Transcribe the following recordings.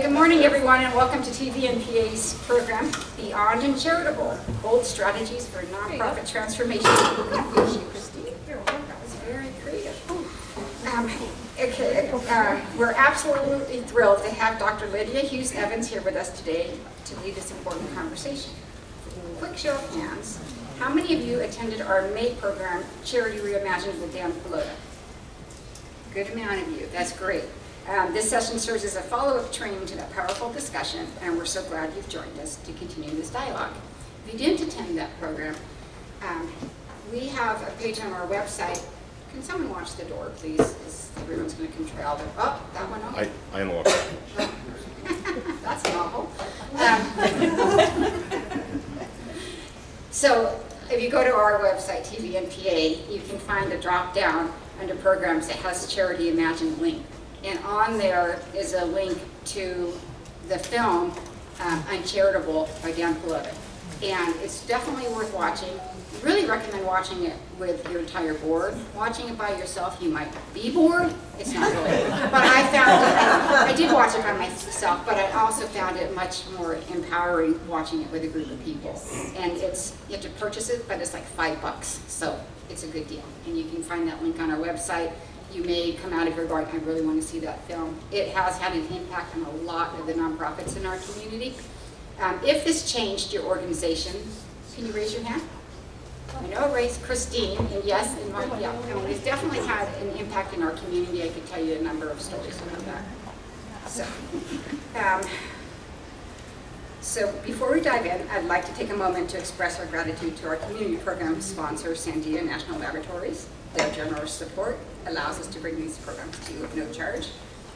Good morning, everyone, and welcome to TVNPA's program, Beyond UnCharitable, Bold Strategies for Nonprofit Transformation. Thank you, Christine. That was very creative. We're absolutely thrilled to have Dr. Lydia Hughes Evans here with us today to lead this important conversation. Quick show of hands. How many of you attended our May program, Charity Reimagined with Dan Pallotta? Good amount of you. That's great. This session serves as a follow-up training to that powerful discussion, and we're so glad you've joined us to continue this dialogue. If you didn't attend that program, we have a page on our website. Can someone watch the door, please? Everyone's going to control it. Oh, that one off? I unlocked it. That's novel. So if you go to our website, TVNPA, you can find a drop-down under programs that has Charity Reimagined link. And on there is a link to the film UnCharitable by Dan Pallotta. And it's definitely worth watching. Really recommend watching it with your entire board. Watching it by yourself, you might be bored. It's not really. But I found it, I did watch it by myself, but I also found it much more empowering watching it with a group of people. And you have to purchase it, but it's like $5. So it's a good deal. And you can find that link on our website. You may come out of here going, I really want to see that film. It has had an impact on a lot of the nonprofits in our community. If this changed your organization, can you raise your hand? I know it raised Christine, and yes, and Mark, yeah. And it's definitely had an impact in our community. I could tell you a number of stories about that. So before we dive in, I'd like to take a moment to express our gratitude to our community program sponsor, Sandia National Laboratories. Their generous support allows us to bring these programs to you at no charge.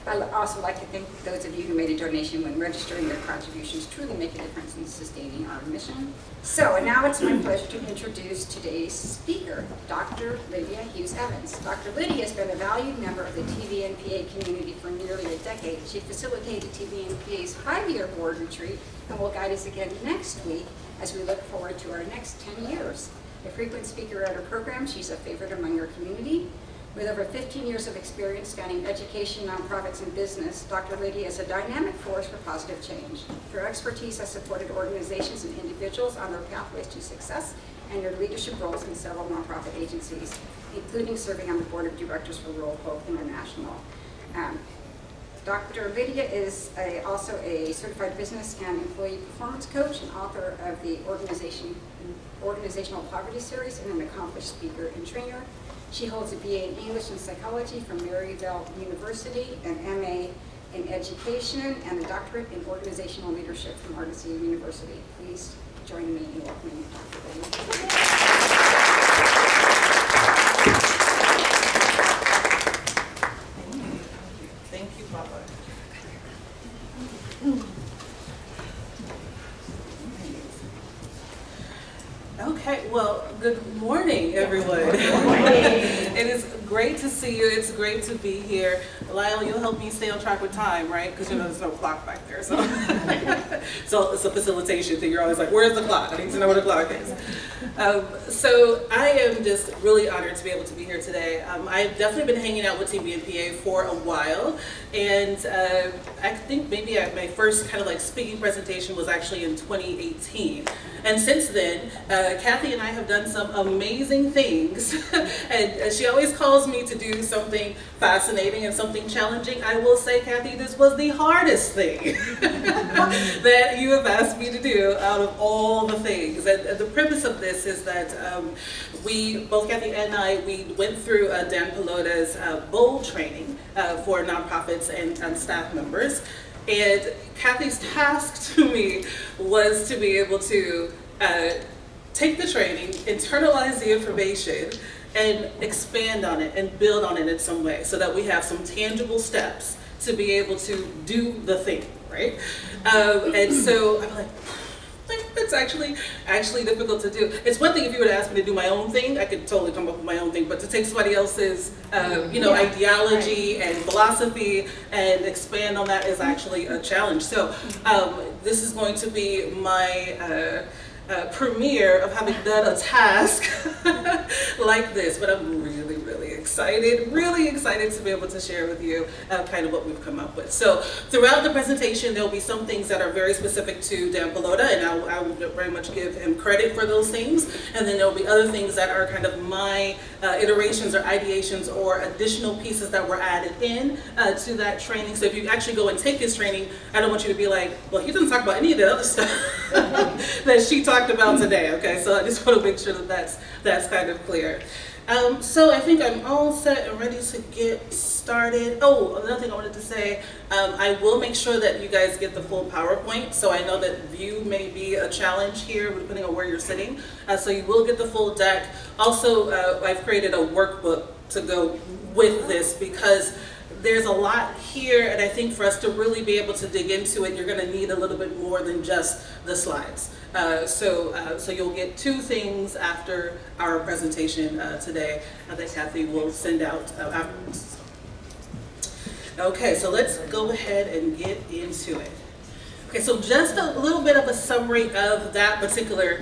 I'd also like to thank those of you who made a donation when registering. Their contributions truly make a difference in sustaining our mission. So, and now it's my pleasure to introduce today's speaker, Dr. Lydia Hughes Evans. Dr. Lydia has been a valued member of the TVNPA community for nearly a decade. She facilitated TVNPA's 5-year board retreat and will guide us again next week as we look forward to our next 10 years. A frequent speaker at her program, she's a favorite among her community. With over 15 years of experience spanning education, nonprofits, and business, Dr. Lydia is a dynamic force for positive change. Her expertise has supported organizations and individuals on their pathways to success and their leadership roles in several nonprofit agencies, including serving on the board of directors for Rural Hope International. Dr. Lydia is also a certified business and employee performance coach and author of the Organizational Poverty Series and an accomplished speaker and trainer. She holds a BA in English and Psychology from Maryville University, an MA in Education, and a doctorate in Organizational Leadership from Argosy University. Please join me in welcoming Dr. Lydia. Thank you, Papa. Okay, well, good morning, everyone. It is great to see you. It's great to be here. Lyle, you'll help me stay on track with time, right? Because you know there's no clock back there. So, so it's a facilitation thing. You're always like, where's the clock? I need to know where the clock is. So I am just really honored to be able to be here today. I've definitely been hanging out with TVNPA for a while. And I think maybe my first kind of like speaking presentation was actually in 2018. And since then, Kathy and I have done some amazing things. And she always calls me to do something fascinating and something challenging. I will say, Kathy, this was the hardest thing that you have asked me to do out of all the things. And the premise of this is that both Kathy and I, we went through Dan Pallotta's BOLD training for nonprofits and staff members. And Kathy's task to me was to be able to take the training, internalize the information, and expand on it and build on it in some way so that we have some tangible steps to be able to do the thing, right? And so I'm like, it's actually difficult to do. It's one thing if you were to ask me to do my own thing, I could totally come up with my own thing, but to take somebody else's ideology and philosophy and expand on that is actually a challenge. So this is going to be my premiere of having done a task like this, but I'm really, really excited. excited, really excited to be able to share with you kind of what we've come up with. So throughout the presentation, there'll be some things that are very specific to Dan Pallotta, and I will very much give him credit for those things. And then there'll be other things that are kind of my iterations or ideations or additional pieces that were added in to that training. So if you actually go and take his training, I don't want you to be like, well, he doesn't talk about any of the other stuff that she talked about today, okay? So I just want to make sure that that's kind of clear. So I think I'm all set and ready to get started. Oh, another thing I wanted to say, I will make sure that you guys get the full PowerPoint. So I know that view may be a challenge here depending on where you're sitting. So you will get the full deck. Also, I've created a workbook to go with this because there's a lot here, and I think for us to really be able to dig into it, you're going to need a little bit more than just the slides. So you'll get two things after our presentation today that Kathy will send out afterwards. Okay, so let's go ahead and get into it. Okay, so just a little bit of a summary of that particular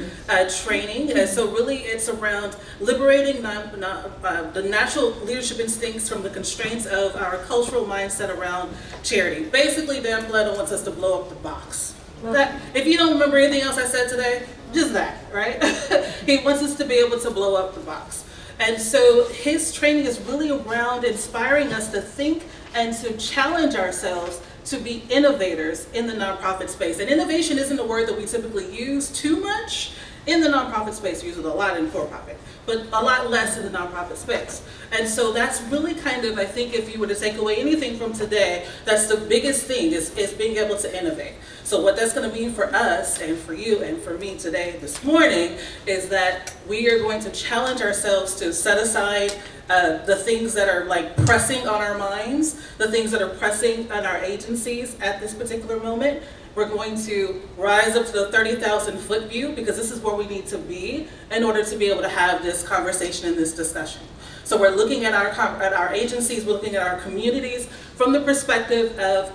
training. So really it's around liberating the natural leadership instincts from the constraints of our cultural mindset around charity. Basically, Dan Pallotta wants us to blow up the box. That, if you don't remember anything else I said today, just that, right? He wants us to be able to blow up the box. And so his training is really around inspiring us to think and to challenge ourselves to be innovators in the nonprofit space. And innovation isn't a word that we typically use too much in the nonprofit space. We use it a lot in for-profit, but a lot less in the nonprofit space. And so that's really kind of, I think if you were to take away anything from today, that's the biggest thing is being able to innovate. So what that's going to mean for us and for you and for me today, this morning, is that we are going to challenge ourselves to set aside the things that are like pressing on our minds, the things that are pressing on our agencies at this particular moment. We're going to rise up to the 30,000 foot view because this is where we need to be in order to be able to have this conversation and this discussion. So we're looking at our agencies, we're looking at our communities from the perspective of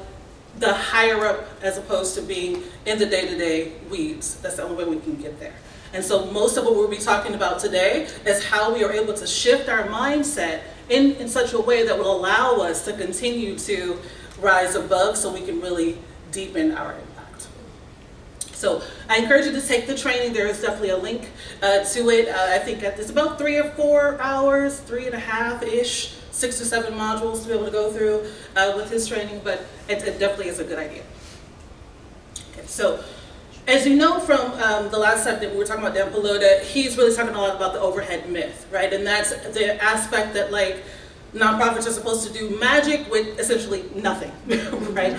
the higher up as opposed to being in the day-to-day weeds. That's the only way we can get there. And so most of what we'll be talking about today is how we are able to shift our mindset in such a way that will allow us to continue to rise above so we can really deepen our impact. So I encourage you to take the training. There is definitely a link to it. I think it's about 3 or 4 hours, 3.5-ish, 6 to 7 modules to be able to go through with his training, but it definitely is a good idea. Okay, so as you know from the last time that we were talking about Dan Pallotta, he's really talking a lot about the overhead myth, right? And that's the aspect that like nonprofits are supposed to do magic with essentially nothing, right?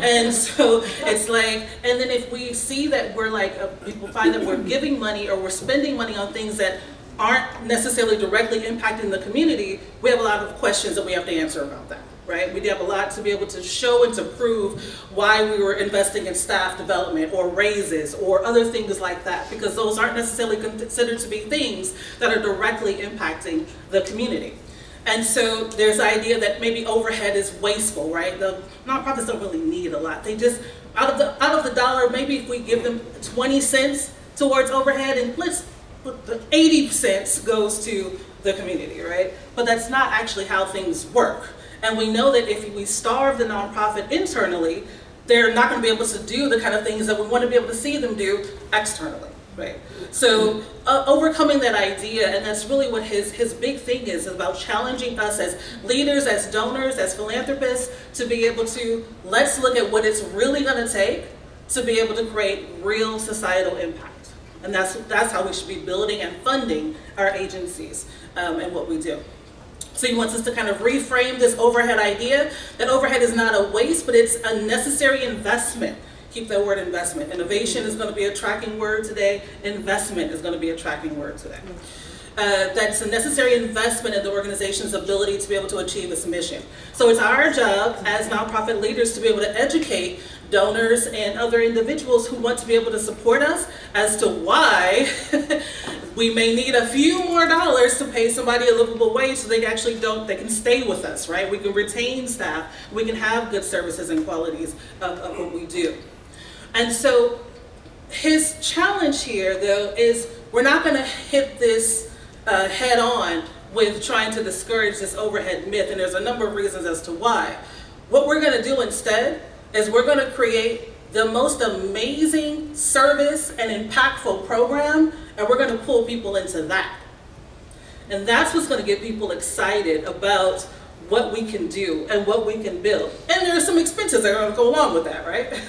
And so it's like, and then if we see that we're like, people find that we're giving money or we're spending money on things that aren't necessarily directly impacting the community, we have a lot of questions that we have to answer about that, right? We have a lot to be able to show and to prove why we were investing in staff development or raises or other things like that, because those aren't necessarily considered to be things that are directly impacting the community. And so there's the idea that maybe overhead is wasteful, right? The nonprofits don't really need a lot. They just, out of the dollar, maybe if we give them 20 cents towards overhead and let's put the 80 cents goes to the community, right? But that's not actually how things work. And we know that if we starve the nonprofit internally, they're not going to be able to do the kind of things that we want to be able to see them do externally, right? So overcoming that idea, and that's really what his big thing is about challenging us as leaders, as donors, as philanthropists, to be able to, let's look at what it's really going to take to be able to create real societal impact. And that's how we should be building and funding our agencies and what we do. So he wants us to kind of reframe this overhead idea, that overhead is not a waste, but it's a necessary investment. Keep that word investment. Innovation is going to be a tracking word today. Investment is going to be a tracking word today. That's a necessary investment in the organization's ability to be able to achieve its mission. So it's our job as nonprofit leaders to be able to educate donors and other individuals who want to be able to support us as to why we may need a few more dollars to pay somebody a livable wage so they actually they can stay with us, right? We can retain staff, we can have good services and qualities of what we do. And so his challenge here, though, is we're not going to hit this head on with trying to discourage this overhead myth, and there's a number of reasons as to why. What we're going to do instead is we're going to create the most amazing service and impactful program, and we're going to pull people into that. And that's what's going to get people excited about what we can do and what we can build. And there are some expenses that are going to go along with that, right?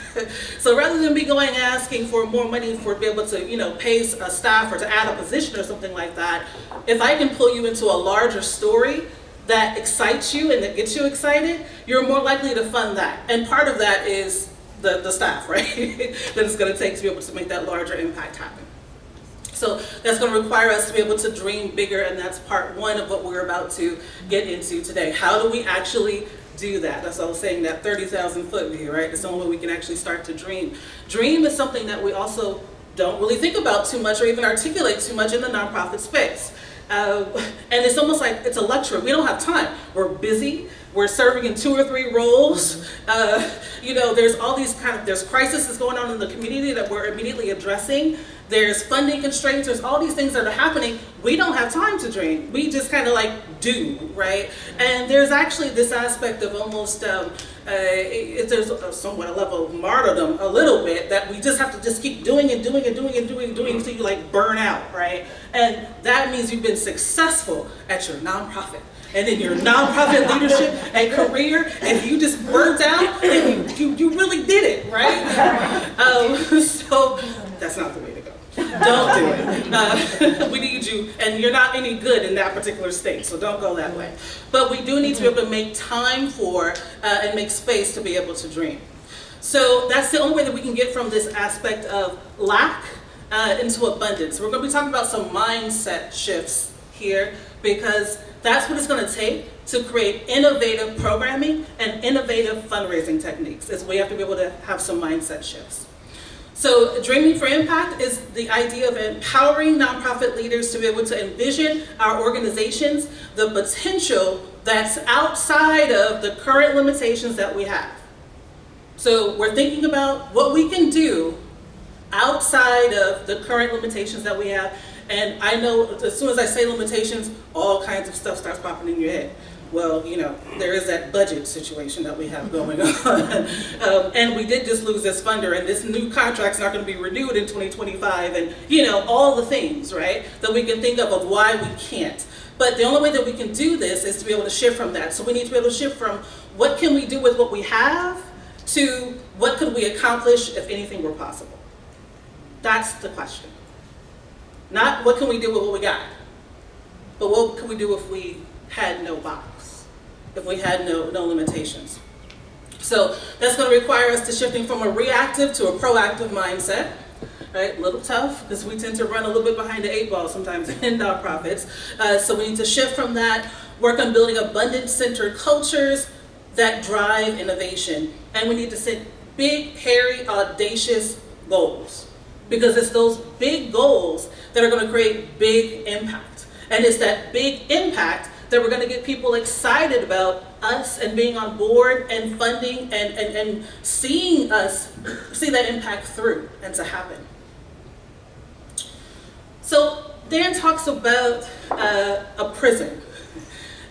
So rather than be going asking for more money for be able to, pay a staff or to add a position or something like that, if I can pull you into a larger story that excites you and that gets you excited, you're more likely to fund that. And part of that is the staff, right? that it's going to take to be able to make that larger impact happen. So that's going to require us to be able to dream bigger, and that's part one of what we're about to get into today. How do we actually do that? That's what I was saying, that 30,000 foot view, right? It's the only way we can actually start to dream. Dream is something that we also don't really think about too much or even articulate too much in the nonprofit space. And it's almost like it's a luxury. We don't have time. We're busy. We're serving in 2 or 3 roles. There's all these there's crises going on in the community that we're immediately addressing. There's funding constraints. There's all these things that are happening. We don't have time to dream. We just do, right? And there's actually this aspect of almost, there's somewhat a level of martyrdom a little bit that we just have to just keep doing until you burn out, right? And that means you've been successful at your nonprofit. And in your nonprofit leadership and career, and you just burnt out, and you really did it, right? So that's not the way to go. Don't do it. We need you, and you're not any good in that particular state, so don't go that way. But we do need to be able to make time for and make space to be able to dream. So that's the only way that we can get from this aspect of lack into abundance. We're going to be talking about some mindset shifts here, because that's what it's going to take to create innovative programming and innovative fundraising techniques, is we have to be able to have some mindset shifts. So Dreaming for Impact is the idea of empowering nonprofit leaders to be able to envision our organizations, the potential that's outside of the current limitations that we have. So we're thinking about what we can do outside of the current limitations that we have. And I know as soon as I say limitations, all kinds of stuff starts popping in your head. Well, there is that budget situation that we have going on. And we did just lose this funder, and this new contract's not going to be renewed in 2025, and, all the things, right, that we can think of why we can't. But the only way that we can do this is to be able to shift from that. So we need to be able to shift from what can we do with what we have to what could we accomplish if anything were possible. That's the question. Not what can we do with what we got, but what could we do if we had no box, if we had no limitations. So that's going to require us to shifting from a reactive to a proactive mindset, right? A little tough, because we tend to run a little bit behind the 8 ball sometimes in nonprofits. So we need to shift from that, work on building abundance-centered cultures that drive innovation. And we need to set big, hairy, audacious goals, because it's those big goals that are going to create big impact. And it's that big impact that we're going to get people excited about us and being on board and funding and seeing that impact through and to happen. So Dan talks about a prison.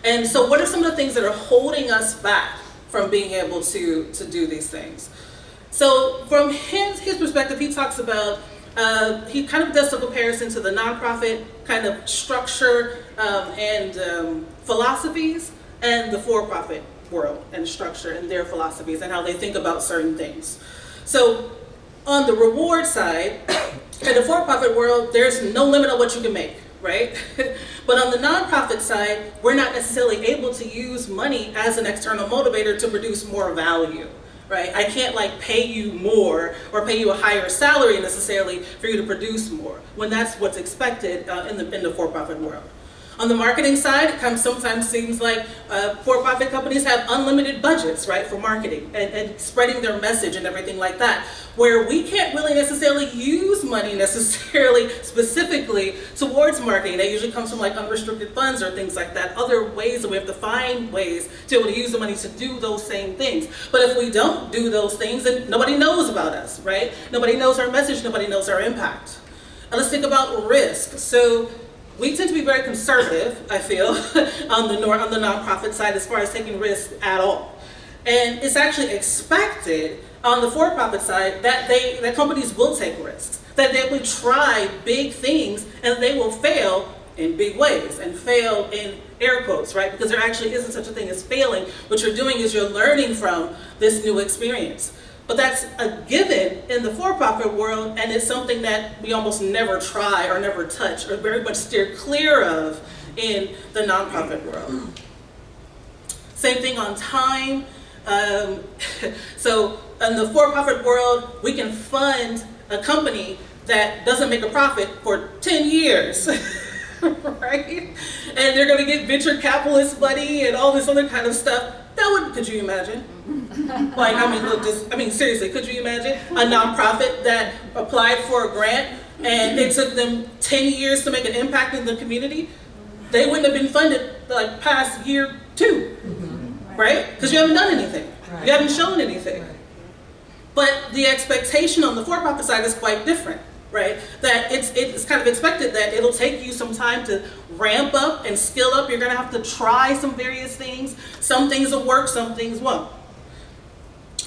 And so what are some of the things that are holding us back from being able to do these things? So from his perspective, he talks about, he kind of does some comparison to the nonprofit kind of structure and philosophies, and the for-profit world and structure and their philosophies and how they think about certain things. So on the reward side, in the for-profit world, there's no limit on what you can make, right? But on the nonprofit side, we're not necessarily able to use money as an external motivator to produce more value. Right? I can't pay you more or pay you a higher salary necessarily for you to produce more, when that's what's expected in the for-profit world. On the marketing side, it sometimes seems like for-profit companies have unlimited budgets, right, for marketing and spreading their message and everything like that, where we can't really necessarily use money necessarily specifically towards marketing. That usually comes from unrestricted funds or things like that, other ways that we have to find ways to be able to use the money to do those same things. But if we don't do those things, then nobody knows about us, right? Nobody knows our message, nobody knows our impact. And let's think about risk. So we tend to be very conservative, I feel, on the nonprofit side as far as taking risks at all. And it's actually expected on the for-profit side that companies will take risks, that they will try big things and they will fail in big ways, and fail in air quotes, right? Because there actually isn't such a thing as failing. What you're doing is you're learning from this new experience. But that's a given in the for-profit world, and it's something that we almost never try or never touch or very much steer clear of in the nonprofit world. Same thing on time. So in the for-profit world, we can fund a company that doesn't make a profit for 10 years, right? And they're going to get venture capitalist money and all this other kind of stuff. Could you imagine? Like, seriously, could you imagine a nonprofit that applied for a grant and it took them 10 years to make an impact in the community? They wouldn't have been funded like past year 2, right? Because you haven't done anything. You haven't shown anything. But the expectation on the for-profit side is quite different, right? That it's kind of expected that it'll take you some time to ramp up and skill up. You're going to have to try some various things. Some things will work, some things won't.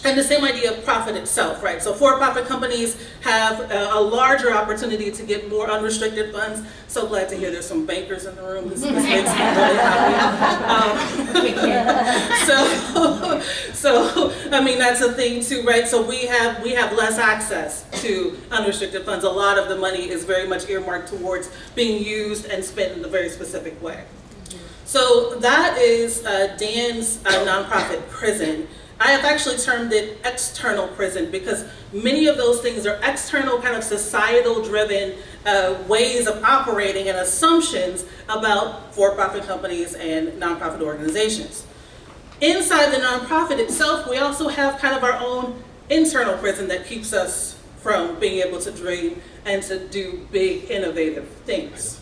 And the same idea of profit itself, right? So for-profit companies have a larger opportunity to get more unrestricted funds. So glad to hear there's some bankers in the room. This makes me really happy. So that's a thing too, right? So we have less access to unrestricted funds. A lot of the money is very much earmarked towards being used and spent in a very specific way. So that is Dan's nonprofit prison. I have actually termed it external prison because many of those things are external, kind of societal driven ways of operating and assumptions about for-profit companies and nonprofit organizations. Inside the nonprofit itself, we also have kind of our own internal prison that keeps us from being able to dream and to do big, innovative things.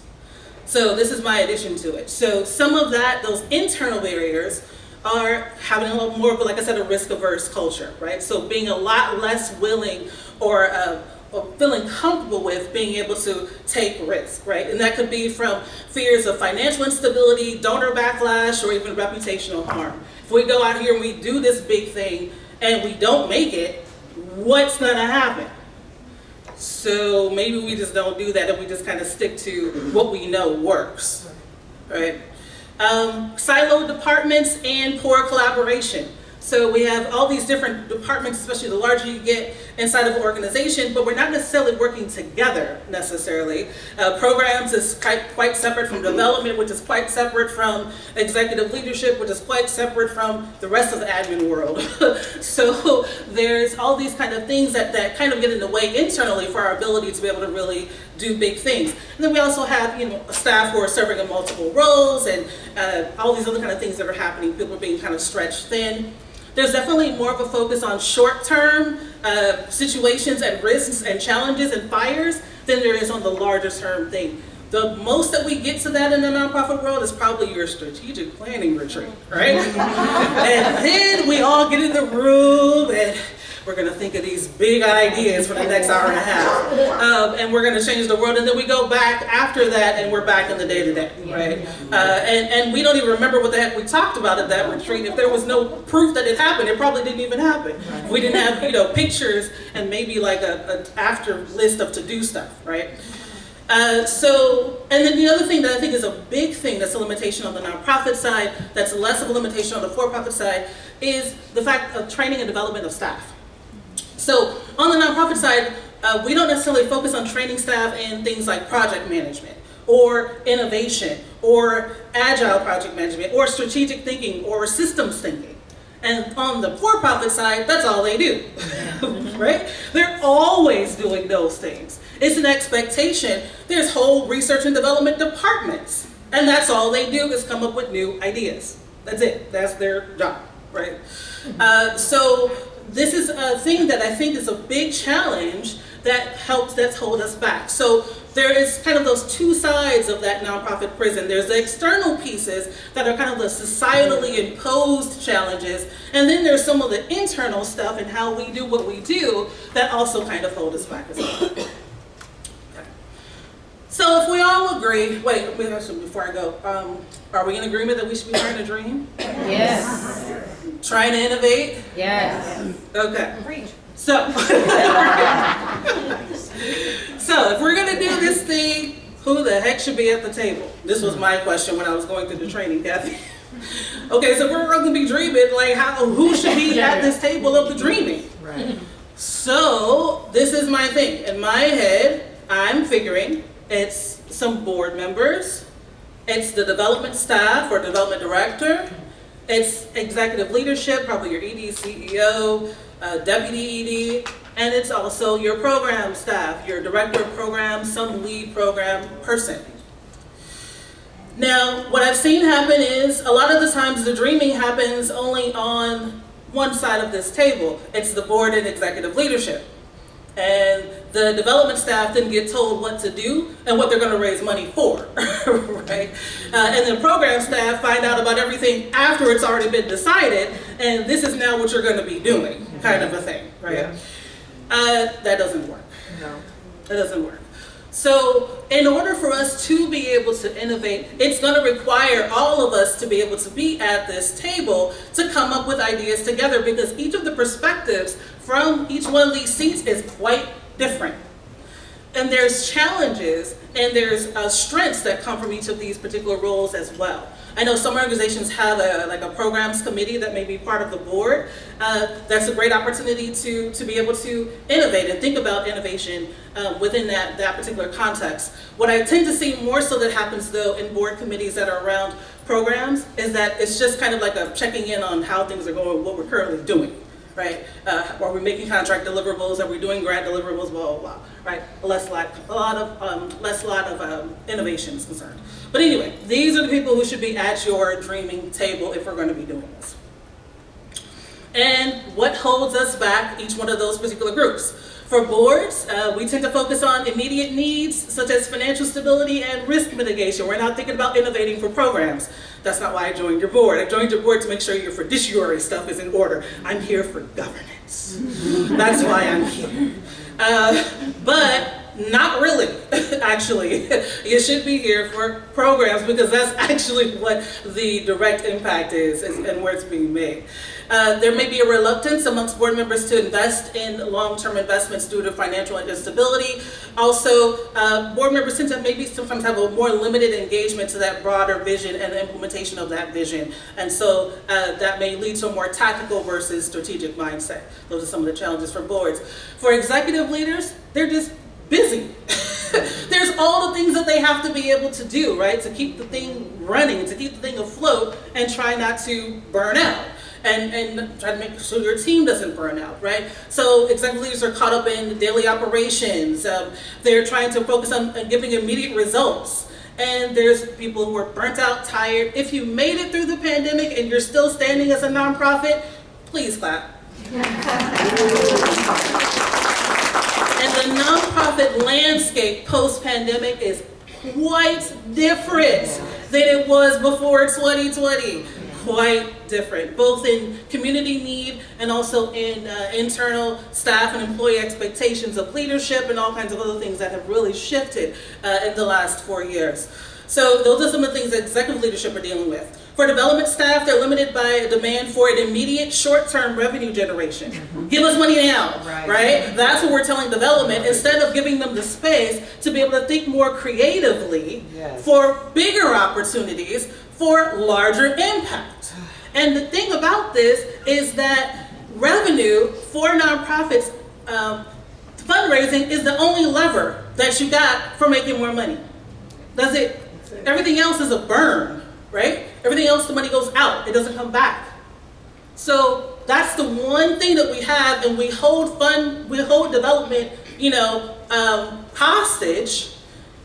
So this is my addition to it. So some of those internal barriers are having a little more of, like I said, a risk-averse culture, right? So being a lot less willing or feeling comfortable with being able to take risk, right? And that could be from fears of financial instability, donor backlash, or even reputational harm. If we go out here and we do this big thing and we don't make it, what's gonna happen? So maybe we just don't do that and we just kind of stick to what we know works, right? Siloed departments and poor collaboration. So we have all these different departments, especially the larger you get inside of an organization, but we're not necessarily working together necessarily. Programs is quite separate from development, which is quite separate from executive leadership, which is quite separate from the rest of the admin world. So there's all these kind of things that kind of get in the way internally for our ability to be able to really do big things. And then we also have, staff who are serving in multiple roles and all these other kind of things that are happening. People are being kind of stretched thin. There's definitely more of a focus on short-term situations and risks and challenges and fires than there is on the larger term thing. The most that we get to that in the nonprofit world is probably your strategic planning retreat, right? And then we all get in the room and we're going to think of these big ideas for the next hour and a half. And we're going to change the world. And then we go back after that and we're back in the day-to-day, right? And we don't even remember what the heck we talked about at that retreat. If there was no proof that it happened, it probably didn't even happen. If we didn't have, pictures and maybe like a after list of to-do stuff, right? And then the other thing that I think is a big thing that's a limitation on the nonprofit side, that's less of a limitation on the for-profit side, is the fact of training and development of staff. So on the nonprofit side, we don't necessarily focus on training staff in things like project management or innovation or agile project management or strategic thinking or systems thinking. And on the for-profit side, that's all they do, right? They're always doing those things. It's an expectation. There's whole research and development departments, and that's all they do is come up with new ideas. That's it. That's their job, right? So this is a thing that I think is a big challenge that's hold us back. So there is kind of those two sides of that nonprofit prison. There's the external pieces that are kind of the societally imposed challenges, and then there's some of the internal stuff and how we do what we do that also kind of hold us back as well. Okay. So if we all agree, wait, before I go, are we in agreement that we should be trying to dream? Yes. Trying to innovate? Yes. Okay. So, so if we're gonna do this thing, who the heck should be at the table? This was my question when I was going through the training, Kathy. Okay, so we're gonna be dreaming, like who should be at this table of the dreaming? Right. So this is my thing. In my head, I'm figuring it's some board members, it's the development staff or development director, it's executive leadership, probably your ED, CEO, deputy ED, and it's also your program staff, your director of programs, some lead program person. Now, what I've seen happen is a lot of the times the dreaming happens only on one side of this table. It's the board and executive leadership. And the development staff then get told what to do and what they're going to raise money for, right? And then program staff find out about everything after it's already been decided, and this is now what you're going to be doing, kind of a thing, right? Yeah. That doesn't work. No. That doesn't work. So in order for us to be able to innovate, it's going to require all of us to be able to be at this table to come up with ideas together, because each of the perspectives from each one of these seats is quite different. And there's challenges and there's strengths that come from each of these particular roles as well. I know some organizations have a programs committee that may be part of the board. That's a great opportunity to be able to innovate and think about innovation within that particular context. What I tend to see more so that happens though in board committees that are around programs is that it's just kind of like a checking in on how things are going, what we're currently doing. Right? Are we making contract deliverables? Are we doing grant deliverables? Blah, blah, blah. Right? Less lot of innovation is concerned. But anyway, these are the people who should be at your dreaming table if we're going to be doing this. And what holds us back, each one of those particular groups? For boards, we tend to focus on immediate needs such as financial stability and risk mitigation. We're not thinking about innovating for programs. That's not why I joined your board. I joined your board to make sure your fiduciary stuff is in order. I'm here for governance. That's why I'm here. But not really, actually. You should be here for programs because that's actually what the direct impact is and where it's being made. There may be a reluctance amongst board members to invest in long-term investments due to financial instability. Also, board members tend to maybe sometimes have a more limited engagement to that broader vision and the implementation of that vision. And so that may lead to a more tactical versus strategic mindset. Those are some of the challenges for boards. For executive leaders, they're just busy. There's all the things that they have to be able to do, right? To keep the thing running, to keep the thing afloat and try not to burn out. And try to make sure your team doesn't burn out, right? So executive leaders are caught up in daily operations. They're trying to focus on giving immediate results. And there's people who are burnt out, tired. If you made it through the pandemic and you're still standing as a nonprofit, please clap. And the nonprofit landscape post-pandemic is quite different than it was before 2020. Quite different, both in community need and also in internal staff and employee expectations of leadership and all kinds of other things that have really shifted in the last 4 years. So those are some of the things that executive leadership are dealing with. For development staff, they're limited by a demand for an immediate short-term revenue generation. Give us money now, right? That's what we're telling development, instead of giving them the space to be able to think more creatively for bigger opportunities, for larger impact. And the thing about this is that revenue for nonprofits, fundraising is the only lever that you got for making more money. That's it. Everything else is a burn, right? Everything else, the money goes out, it doesn't come back. So that's the one thing that we have, and we hold development, hostage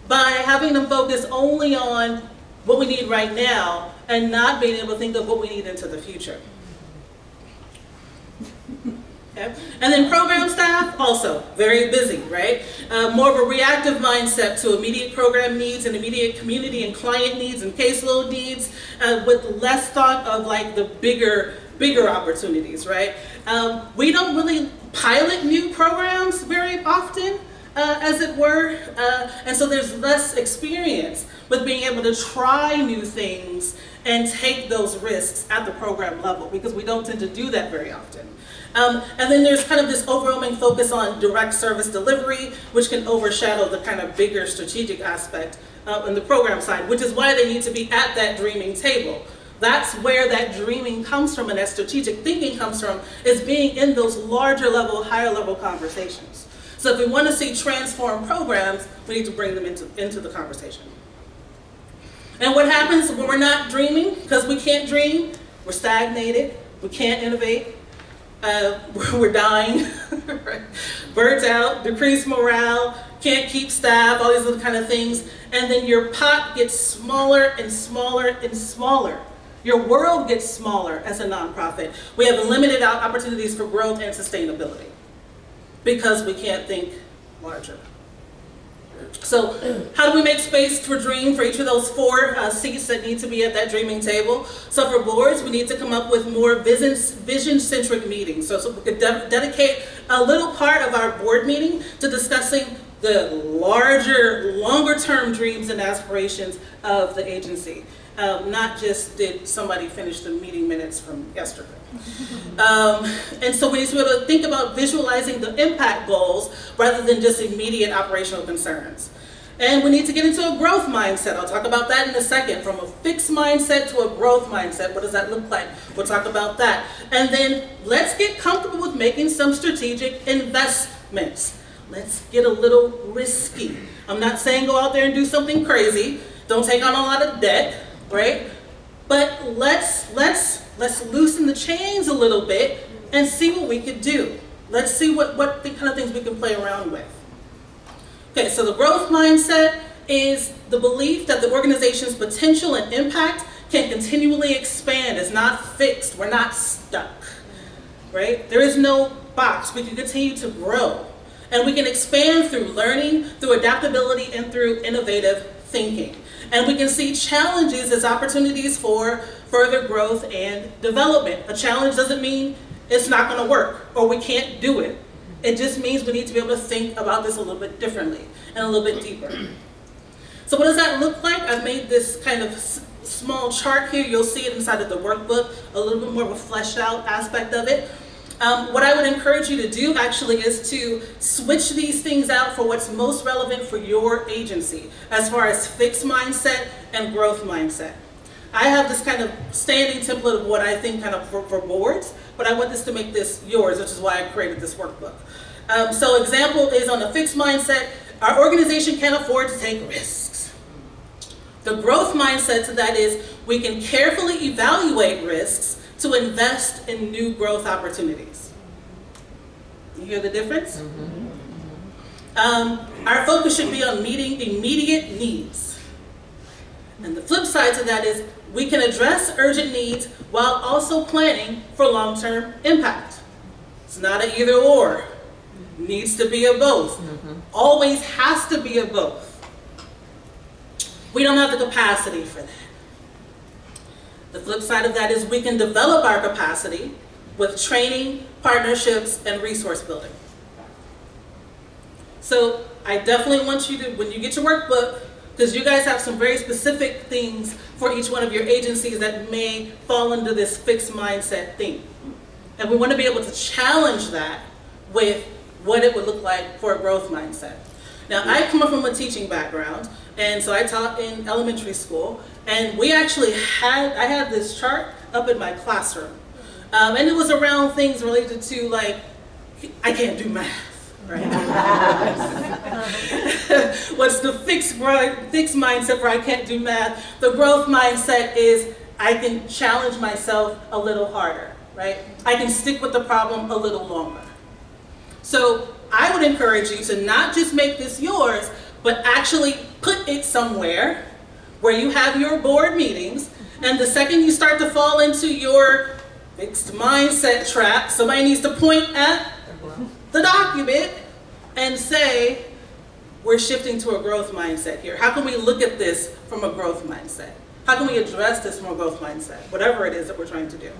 by having them focus only on what we need right now and not being able to think of what we need into the future. Okay. And then program staff, also very busy, right? More of a reactive mindset to immediate program needs and immediate community and client needs and caseload needs, with less thought of like the bigger opportunities, right? We don't really pilot new programs very often. as it were. And so there's less experience with being able to try new things and take those risks at the program level, because we don't tend to do that very often. And then there's kind of this overwhelming focus on direct service delivery, which can overshadow the kind of bigger strategic aspect on the program side, which is why they need to be at that dreaming table. That's where that dreaming comes from and that strategic thinking comes from, is being in those larger level, higher level conversations. So if we want to see transform programs, we need to bring them into the conversation. And what happens when we're not dreaming? Because we can't dream, we're stagnated, we can't innovate, we're dying, burnt out, decreased morale, can't keep staff, all these other kind of things. And then your pot gets smaller and smaller and smaller. Your world gets smaller as a nonprofit. We have limited opportunities for growth and sustainability because we can't think larger. So how do we make space for dream for each of those 4 seats that need to be at that dreaming table? So for boards, we need to come up with more vision-centric meetings. So we could dedicate a little part of our board meeting to discussing the larger, longer-term dreams and aspirations of the agency. Not just did somebody finish the meeting minutes from yesterday. And so we need to be able to think about visualizing the impact goals rather than just immediate operational concerns. And we need to get into a growth mindset. I'll talk about that in a second. From a fixed mindset to a growth mindset, what does that look like? We'll talk about that. And then let's get comfortable with making some strategic investments. Let's get a little risky. I'm not saying go out there and do something crazy. Don't take on a lot of debt, right? But let's loosen the chains a little bit and see what we could do. Let's see what the kind of things we can play around with. Okay, so the growth mindset is the belief that the organization's potential and impact can continually expand. It's not fixed. We're not stuck, right? There is no box. We can continue to grow. And we can expand through learning, through adaptability, and through innovative thinking. And we can see challenges as opportunities for further growth and development. A challenge doesn't mean it's not going to work or we can't do it. It just means we need to be able to think about this a little bit differently and a little bit deeper. So what does that look like? I've made this kind of small chart here. You'll see it inside of the workbook, a little bit more of a fleshed out aspect of it. What I would encourage you to do actually is to switch these things out for what's most relevant for your agency as far as fixed mindset and growth mindset. I have this kind of standing template of what I think kind of for boards, but I want this to make this yours, which is why I created this workbook. So example is on the fixed mindset, our organization can't afford to take risks. The growth mindset to that is we can carefully evaluate risks to invest in new growth opportunities. You hear the difference? Our focus should be on meeting immediate needs. And the flip side to that is we can address urgent needs while also planning for long-term impact. It's not an either or. Needs to be a both. Always has to be a both. We don't have the capacity for that. The flip side of that is we can develop our capacity with training, partnerships, and resource building. So I definitely want you to, when you get your workbook, because you guys have some very specific things for each one of your agencies that may fall into this fixed mindset thing. And we want to be able to challenge that with what it would look like for a growth mindset. Now, I come from a teaching background, and so I taught in elementary school, and we actually I had this chart up in my classroom. And it was around things related to, like, I can't do math, right? What's the fixed mindset for I can't do math? The growth mindset is I can challenge myself a little harder, right? I can stick with the problem a little longer. So I would encourage you to not just make this yours, but actually put it somewhere where you have your board meetings, and the second you start to fall into your fixed mindset trap, somebody needs to point at the document and say, we're shifting to a growth mindset here. How can we look at this from a growth mindset? How can we address this from a growth mindset? Whatever it is that we're trying to do.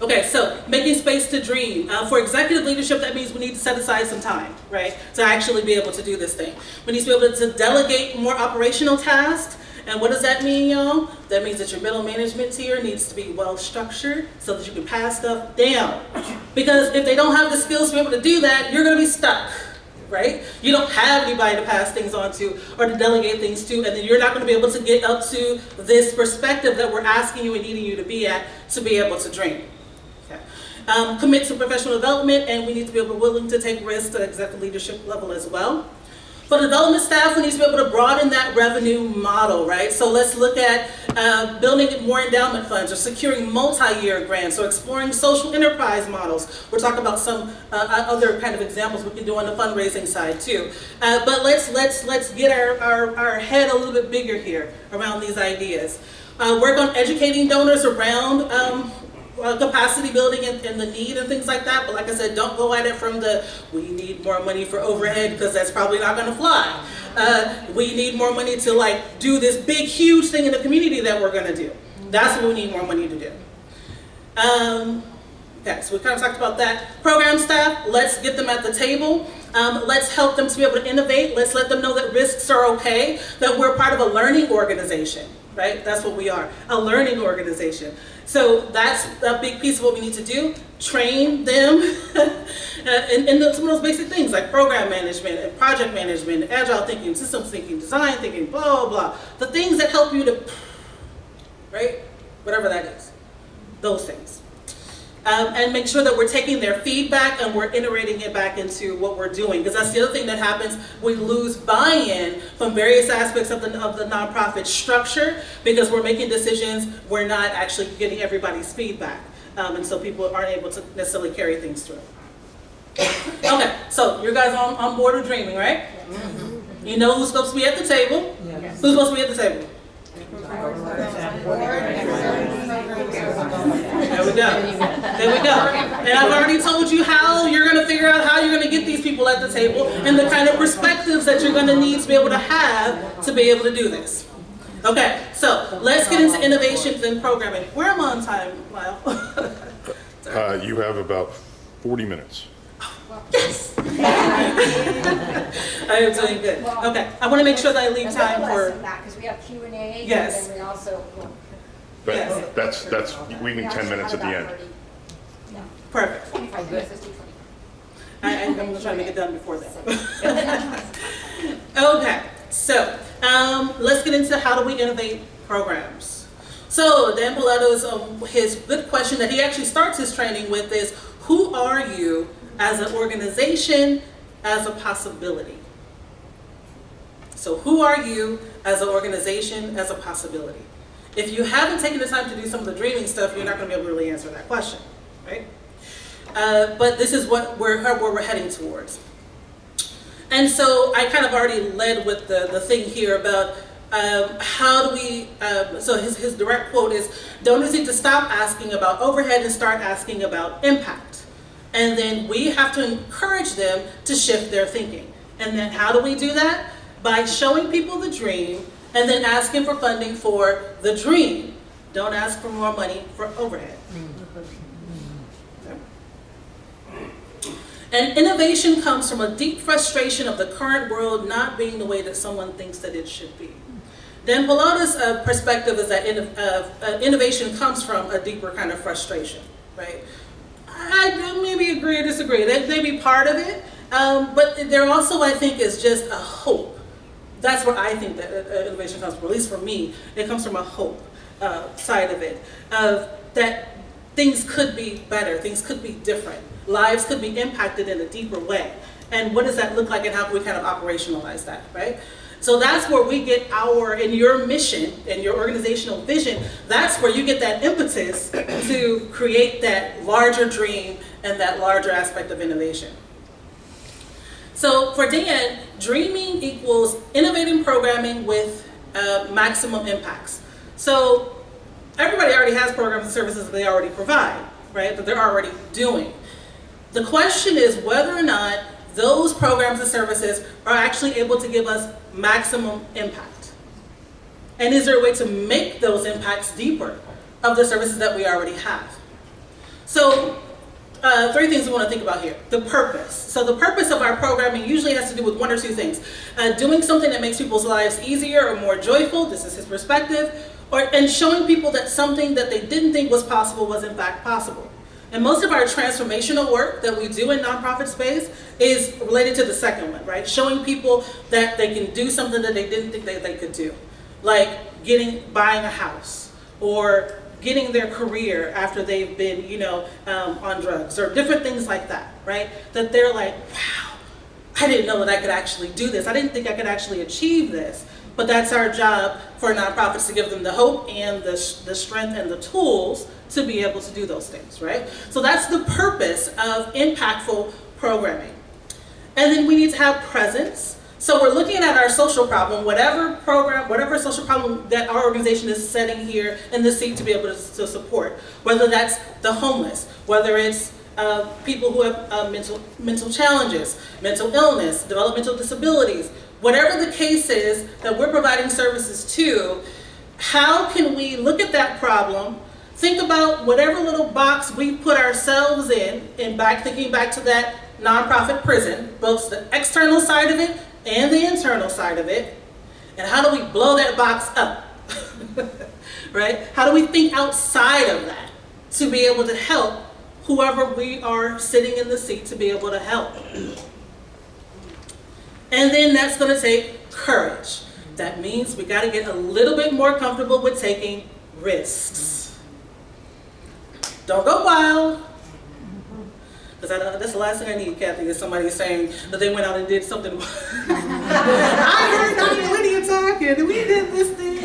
Okay, so making space to dream. For executive leadership, that means we need to set aside some time, right, to actually be able to do this thing. We need to be able to delegate more operational tasks. And what does that mean, y'all? That means that your middle management tier needs to be well structured so that you can pass stuff down. Because if they don't have the skills to be able to do that, you're going to be stuck, right? You don't have anybody to pass things on to or to delegate things to, and then you're not going to be able to get up to this perspective that we're asking you and needing you to be at to be able to dream. Okay. Commit to professional development, and we need to be willing to take risks at executive leadership level as well. For development staff, we need to be able to broaden that revenue model, right? So let's look at building more endowment funds or securing multi-year grants or exploring social enterprise models. We'll talk about some other kind of examples we can do on the fundraising side too. But let's get our head a little bit bigger here around these ideas. Work on educating donors around capacity building and the need and things like that. But like I said, don't go at it from the, we need more money for overhead, because that's probably not going to fly. We need more money to like do this big, huge thing in the community that we're going to do. That's what we need more money to do. Okay, so we kind of talked about that. Program staff, let's get them at the table. Let's help them to be able to innovate. Let's let them know that risks are okay, that we're part of a learning organization, right? That's what we are, a learning organization. So that's a big piece of what we need to do. Train them in some of those basic things like program management, and project management, agile thinking, systems thinking, design thinking, blah, blah, blah. The things that help you to, right? Whatever that is, those things. And make sure that we're taking their feedback and we're iterating it back into what we're doing. Because that's the other thing that happens. We lose buy-in from various aspects of the nonprofit structure because we're making decisions, we're not actually getting everybody's feedback. And so people aren't able to necessarily carry things through. Okay, so you guys on board with dreaming, right? Mm-hmm. You know who's supposed to be at the table? Yes. Who's supposed to be at the table? There we go. There we go. And I've already told you how you're going to figure out how you're going to get these people at the table and the kind of perspectives that you're going to need to be able to have to be able to do this. Okay, so let's get into innovations and programming. Where am I on time, Lyle? You have about 40 minutes. Yes! I am doing good. Okay, I want to make sure that I leave time for... Because we have Q&A. Yes. And then we also... But yes. that's we need 10 minutes at the end. Perfect. 25 minutes. I'm going to try to make it done before then. Okay, so let's get into how do we innovate programs. So Dan Pallotta's his good question that he actually starts his training with is, who are you as an organization, as a possibility? So who are you as an organization, as a possibility? If you haven't taken the time to do some of the dreaming stuff, you're not going to be able to really answer that question, right? But this is what where we're heading towards. And so I kind of already led with the thing here about how do we, so his direct quote is, donors need to stop asking about overhead and start asking about impact. And then we have to encourage them to shift their thinking. And then how do we do that? By showing people the dream and then asking for funding for the dream. Don't ask for more money for overhead. And innovation comes from a deep frustration of the current world not being the way that someone thinks that it should be. Dan Pallotta's perspective is that innovation comes from a deeper kind of frustration, right? I maybe agree or disagree. That may be part of it, but there also, I think, is just a hope. That's where I think that innovation comes from, at least for me. It comes from a hope side of it, that things could be better, things could be different, lives could be impacted in a deeper way. And what does that look like and how can we kind of operationalize that, right? So that's where we get in your mission and your organizational vision, that's where you get that impetus to create that larger dream and that larger aspect of innovation. So for Dan, dreaming equals innovating programming with maximum impacts. So everybody already has programs and services that they already provide, right, that they're already doing. The question is whether or not those programs and services are actually able to give us maximum impact. And is there a way to make those impacts deeper of the services that we already have? So, three things we want to think about here. The purpose. So the purpose of our programming usually has to do with one or two things. Doing something that makes people's lives easier or more joyful, this is his perspective, and showing people that something that they didn't think was possible was in fact possible. And most of our transformational work that we do in nonprofit space is related to the second one, right? Showing people that they can do something that they didn't think that they could do. Like buying a house, or getting their career after they've been, on drugs, or different things like that, right? That they're like, wow, I didn't know that I could actually do this. I didn't think I could actually achieve this. But that's our job for nonprofits, to give them the hope and the strength and the tools to be able to do those things, right? So that's the purpose of impactful programming. And then we need to have presence. So we're looking at our social problem, whatever social problem that our organization is setting here in the seat to be able to support, whether that's the homeless, whether it's people who have mental challenges, mental illness, developmental disabilities, whatever the case is that we're providing services to. How can we look at that problem, think about whatever little box we put ourselves in, and thinking back to that nonprofit prison, both the external side of it and the internal side of it, and how do we blow that box up, right? How do we think outside of that to be able to help whoever we are sitting in the seat to be able to help? And then that's going to take courage. That means we got to get a little bit more comfortable with taking risks. Don't go wild. Because that's the last thing I need, Kathy, is somebody saying that they went out and did something. I heard Dr. Lydia talking, and we did this thing.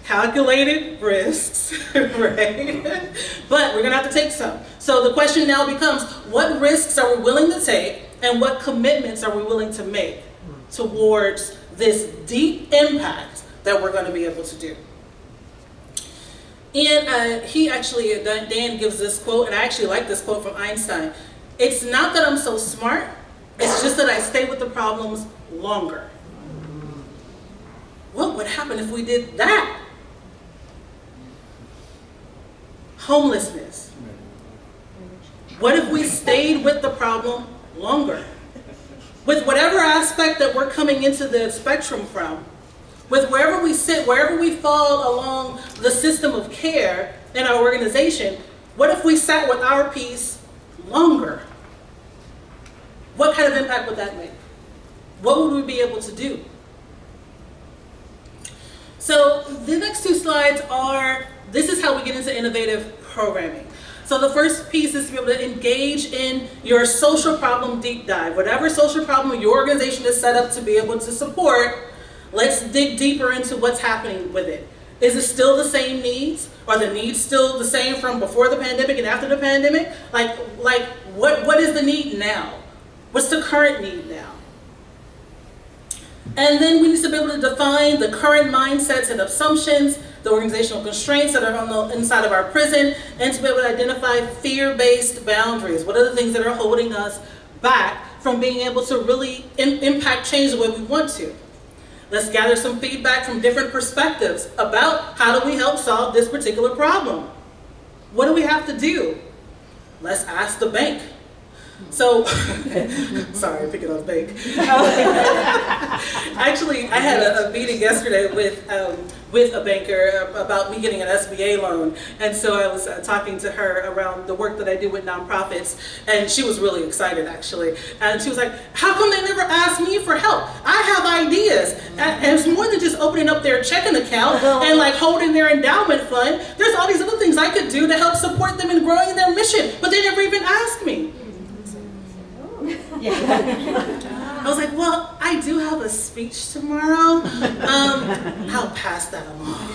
Calculated risks, right? But we're going to have to take some. So the question now becomes, what risks are we willing to take, and what commitments are we willing to make towards this deep impact that we're going to be able to do? And Dan gives this quote, and I actually like this quote from Einstein. It's not that I'm so smart, it's just that I stay with the problems longer. What would happen if we did that? Homelessness. What if we stayed with the problem longer? With whatever aspect that we're coming into the spectrum from, with wherever we sit, wherever we fall along the system of care in our organization, what if we sat with our piece longer? What kind of impact would that make? What would we be able to do? So the next two slides this is how we get into innovative programming. So the first piece is to be able to engage in your social problem deep dive. Whatever social problem your organization is set up to be able to support, let's dig deeper into what's happening with it. Is it still the same needs? Are the needs still the same from before the pandemic and after the pandemic? Like what is the need now? What's the current need now? And then we need to be able to define the current mindsets and assumptions, the organizational constraints that are on the inside of our prison, and to be able to identify fear-based boundaries. What are the things that are holding us back from being able to really impact change the way we want to? Let's gather some feedback from different perspectives about how do we help solve this particular problem. What do we have to do? Let's ask the bank. So, sorry, picking on bank. Actually, I had a meeting yesterday with a banker about me getting an SBA loan. And so I was talking to her around the work that I do with nonprofits. And she was really excited, actually. And she was like, how come they never asked me for help? I have ideas. And it's more than just opening up their checking account and like holding their endowment fund. There's all these other things I could do to help support them in growing their mission. But they never even asked me. I was like, well, I do have a speech tomorrow. I'll pass that along.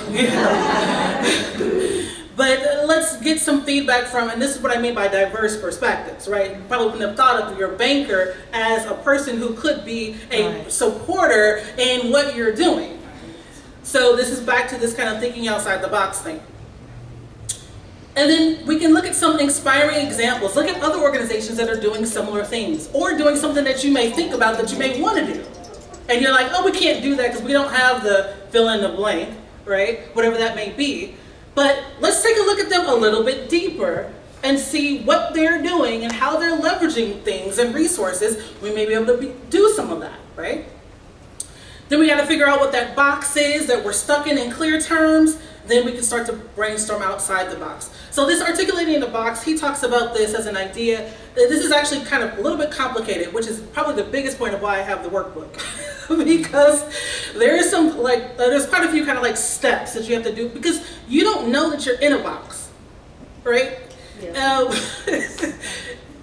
But let's get some feedback from, and this is what I mean by diverse perspectives, right? You probably wouldn't have thought of your banker as a person who could be a supporter in what you're doing. So this is back to this kind of thinking outside the box thing. And then we can look at some inspiring examples. Look at other organizations that are doing similar things, or doing something that you may think about that you may want to do. And you're like, oh, we can't do that because we don't have the fill in the blank, right? Whatever that may be. But let's take a look at them a little bit deeper and see what they're doing and how they're leveraging things and resources. We may be able to do some of that, right? Then we got to figure out what that box is that we're stuck in clear terms. Then we can start to brainstorm outside the box. So this articulating the box, he talks about this as an idea. This is actually kind of a little bit complicated, which is probably the biggest point of why I have the workbook. Because there is some, there's quite a few kind of like steps that you have to do, because you don't know that you're in a box, right? Yeah.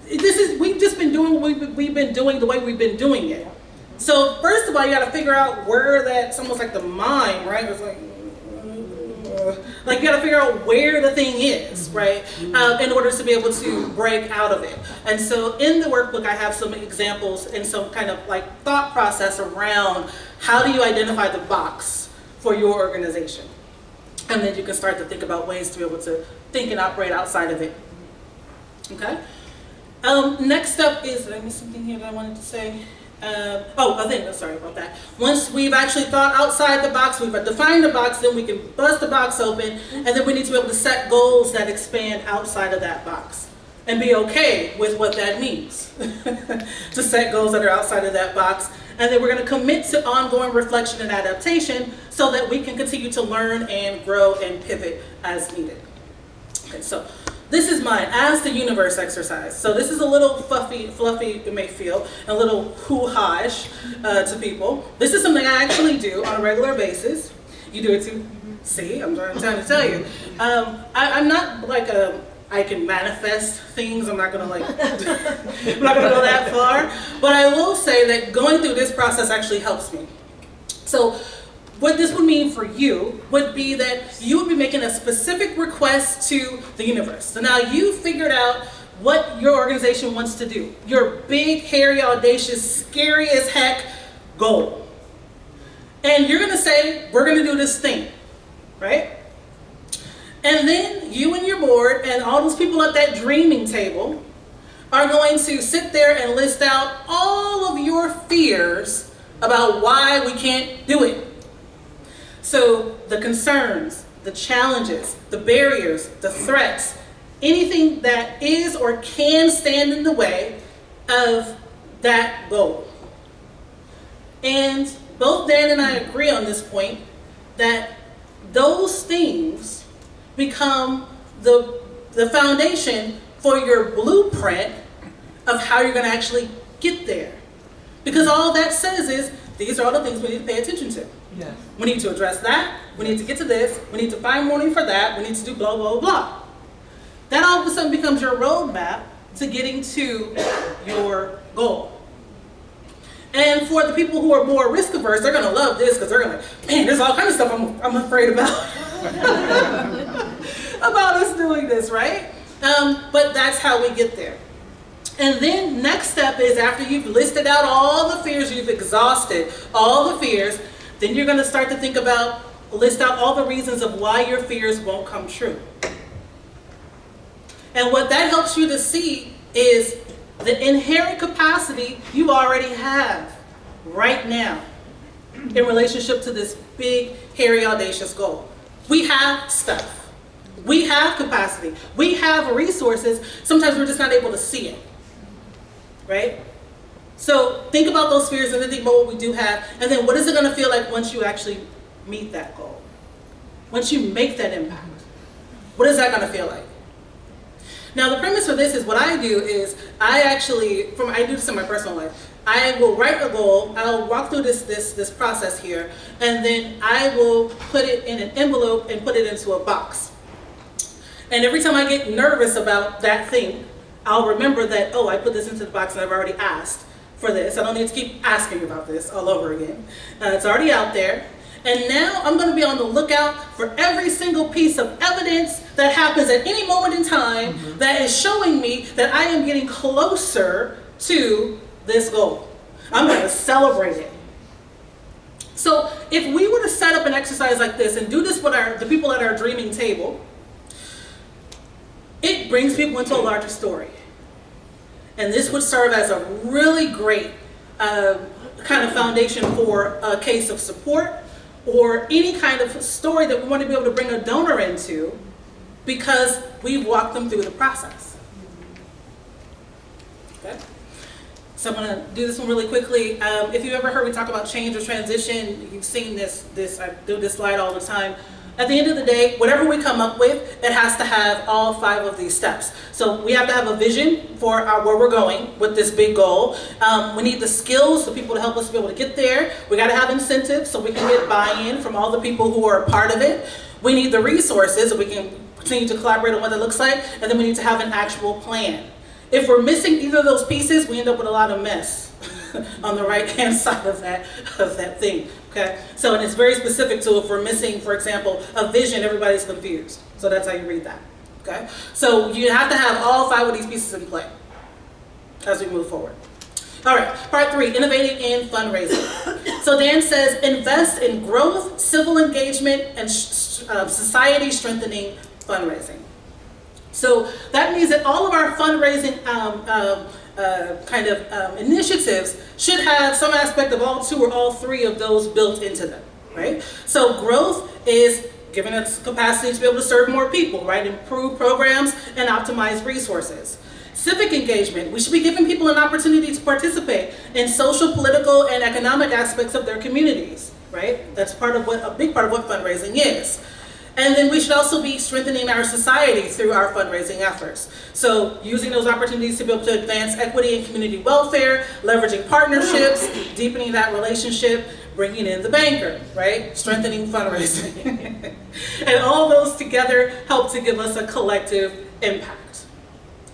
We've just been doing what we've been doing the way we've been doing it. So first of all, you got to figure out where it's almost like the mime, right? It's like you got to figure out where the thing is, right? In order to be able to break out of it. And so in the workbook, I have some examples and some kind of like thought process around how do you identify the box for your organization. And then you can start to think about ways to be able to think and operate outside of it. Okay? Next up is, did I miss something here that I wanted to say? Sorry about that. Once we've actually thought outside the box, we've defined the box, then we can bust the box open, and then we need to be able to set goals that expand outside of that box. And be okay with what that means. To set goals that are outside of that box. And then we're going to commit to ongoing reflection and adaptation so that we can continue to learn and grow and pivot as needed. Okay, so this is mine, as the universe exercise. So this is a little fluffy, it may feel, a little hoo-ha-ish to people. This is something I actually do on a regular basis. You do it too? See, I'm trying to tell you. I'm not like I can manifest things. I'm not gonna I'm not gonna go that far. But I will say that going through this process actually helps me. So what this would mean for you would be that you would be making a specific request to the universe. So now you figured out what your organization wants to do. Your big, hairy, audacious, scary as heck goal. And you're gonna say, we're gonna do this thing, right? And then you and your board and all those people at that dreaming table are going to sit there and list out all of your fears about why we can't do it. So the concerns, the challenges, the barriers, the threats, anything that is or can stand in the way of that goal. And both Dan and I agree on this point that those things become the foundation for your blueprint of how you're going to actually get there. Because all that says is, these are all the things we need to pay attention to. Yes. We need to address that, we need to get to this, we need to find money for that, we need to do blah, blah, blah. That all of a sudden becomes your roadmap to getting to your goal. And for the people who are more risk averse, they're going to love this because they're going to, man, there's all kinds of stuff I'm afraid about. About us doing this, right? But that's how we get there. And then next step is, after you've listed out all the fears, you've exhausted all the fears, then you're going to start to think about, list out all the reasons of why your fears won't come true. And what that helps you to see is the inherent capacity you already have right now in relationship to this big, hairy, audacious goal. We have stuff. We have capacity. We have resources. Sometimes we're just not able to see it. Right? So think about those fears and then think about what we do have. And then what is it going to feel like once you actually meet that goal? Once you make that impact? What is that going to feel like? Now the premise for this is, what I do is I do this in my personal life. I will write a goal, I'll walk through this process here, and then I will put it in an envelope and put it into a box. And every time I get nervous about that thing, I'll remember that, oh, I put this into the box and I've already asked for this. I don't need to keep asking about this all over again. It's already out there. And now I'm going to be on the lookout for every single piece of evidence that happens at any moment in time that is showing me that I am getting closer to this goal. I'm going to celebrate it. So if we were to set up an exercise like this and do this with the people at our dreaming table, it brings people into a larger story. And this would serve as a really great kind of foundation for a case of support, or any kind of story that we want to be able to bring a donor into because we've walked them through the process. Okay? So I'm going to do this one really quickly. If you've ever heard me talk about change or transition, you've seen this. I do this slide all the time. At the end of the day, whatever we come up with, it has to have all 5 of these steps. So we have to have a vision for where we're going with this big goal. We need the skills for people to help us be able to get there. We got to have incentives so we can get buy-in from all the people who are a part of it. We need the resources so we can continue to collaborate on what that looks like. And then we need to have an actual plan. If we're missing either of those pieces, we end up with a lot of mess on the right-hand side of that thing. Okay, so and it's very specific to if we're missing, for example, a vision, everybody's confused. So that's how you read that. Okay, so you have to have all 5 of these pieces in play as we move forward. All right, part 3, innovating in fundraising. So Dan says, invest in growth, civil engagement, and society-strengthening fundraising. So that means that all of our fundraising initiatives should have some aspect of all 2 or all 3 of those built into them, right? So growth is giving us capacity to be able to serve more people, right? Improve programs and optimize resources. Civic engagement, we should be giving people an opportunity to participate in social, political, and economic aspects of their communities, right? That's a big part of what fundraising is. And then we should also be strengthening our society through our fundraising efforts. So using those opportunities to be able to advance equity and community welfare, leveraging partnerships, deepening that relationship, bringing in the banker, right? Strengthening fundraising. And all those together help to give us a collective impact.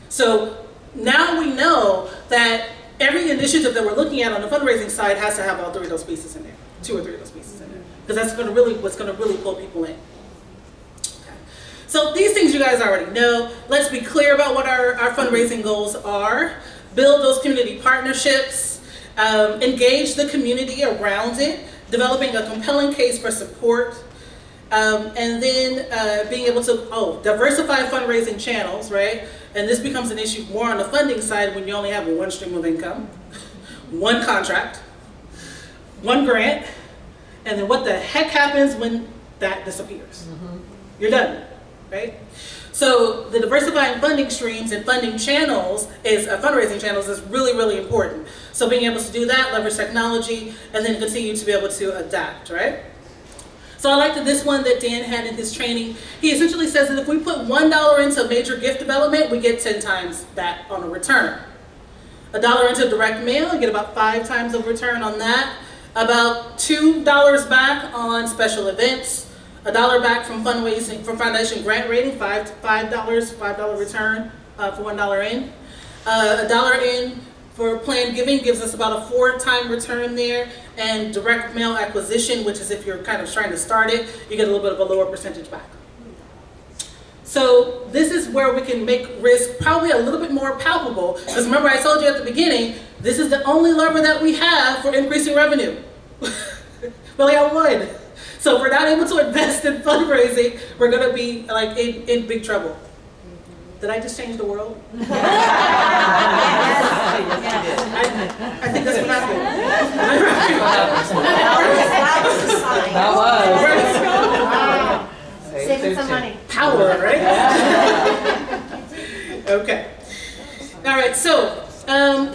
So now we know that every initiative that we're looking at on the fundraising side has to have all 3 of those pieces in there, 2 or 3 of those pieces in there, because that's what's going to really pull people in. So these things you guys already know. Let's be clear about what our fundraising goals are. Build those community partnerships, engage the community around it, developing a compelling case for support, and then being able to diversify fundraising channels, right? And this becomes an issue more on the funding side when you only have 1 stream of income, 1 contract, 1 grant, and then what the heck happens when that disappears? You're done. Right? So the diversifying funding streams and funding channels fundraising channels is really, really important. So being able to do that, leverage technology, and then continue to be able to adapt, right? So I liked this one that Dan had in his training. He essentially says that if we put $1 into major gift development, we get 10 times that on a return. $1 into direct mail, you get about 5 times of return on that. About $2 back on special events. $1 back from fundraising, from foundation grant rating, $5 return for $1 in. $1 in for planned giving gives us about a 4-time return there. And direct mail acquisition, which is if you're kind of trying to start it, you get a little bit of a lower percentage back. So this is where we can make risk probably a little bit more palpable. Because remember I told you at the beginning, this is the only lever that we have for increasing revenue. We only have 1. So if we're not able to invest in fundraising, we're going to be like in big trouble. Did I just change the world? I think that's what happened. That was. Saving some money. Power, right? Okay. All right, so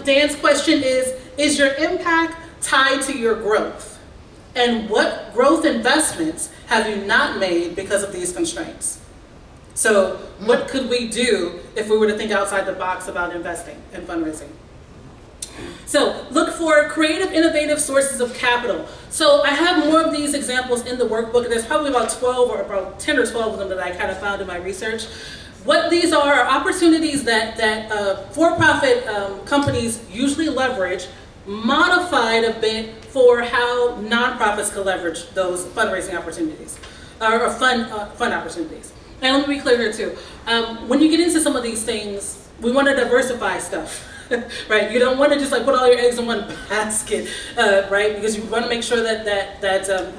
Dan's question is your impact tied to your growth? And what growth investments have you not made because of these constraints? So what could we do if we were to think outside the box about investing in fundraising? So look for creative, innovative sources of capital. So I have more of these examples in the workbook. There's probably about 12 or about 10 or 12 of them that I kind of found in my research. What these are opportunities that for-profit companies usually leverage, modified a bit for how nonprofits can leverage those fundraising opportunities, or fund opportunities. And let me be clear here too. When you get into some of these things, we want to diversify stuff, right? You don't want to just like put all your eggs in one basket, right? Because you want to make sure that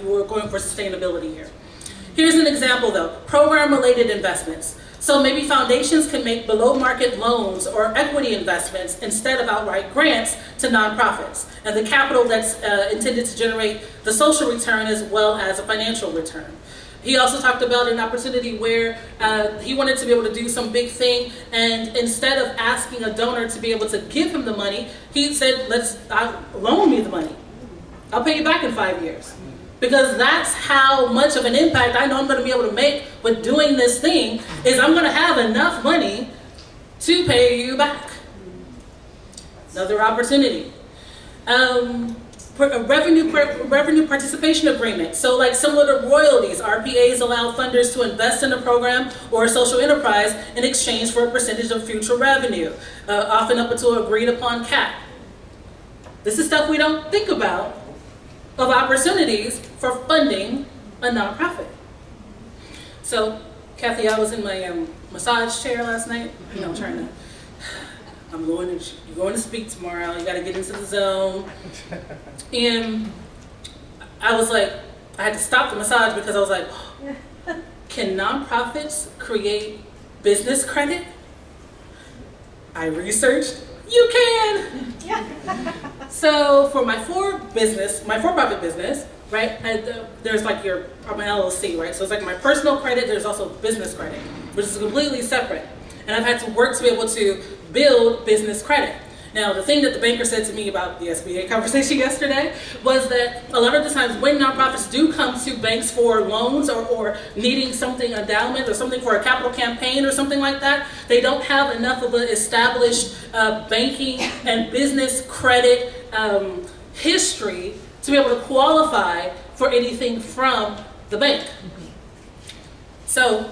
you are going for sustainability here. Here's an example though, program-related investments. So maybe foundations can make below market loans or equity investments instead of outright grants to nonprofits, and the capital that's intended to generate the social return as well as a financial return. He also talked about an opportunity where he wanted to be able to do some big thing, and instead of asking a donor to be able to give him the money, he said, loan me the money. I'll pay you back in 5 years. Because that's how much of an impact I know I'm going to be able to make with doing this thing, is I'm going to have enough money to pay you back. Another opportunity. Revenue participation agreement. So like similar to royalties, RPAs allow funders to invest in a program or a social enterprise in exchange for a percentage of future revenue, often up to an agreed upon cap. This is stuff we don't think about, of opportunities for funding a nonprofit. So, Kathy, I was in my massage chair last night, you're going to speak tomorrow, you gotta get into the zone. And I was like, I had to stop the massage because I was like, can nonprofits create business credit? I researched, you can. So for my for-profit business, right, there's like I'm an LLC, right? So it's like my personal credit, there's also business credit, which is completely separate. And I've had to work to be able to build business credit. Now, the thing that the banker said to me about the SBA conversation yesterday was that a lot of the times when nonprofits do come to banks for loans or needing something, endowment or something for a capital campaign or something like that, they don't have enough of an established banking and business credit history to be able to qualify for anything from the bank. So,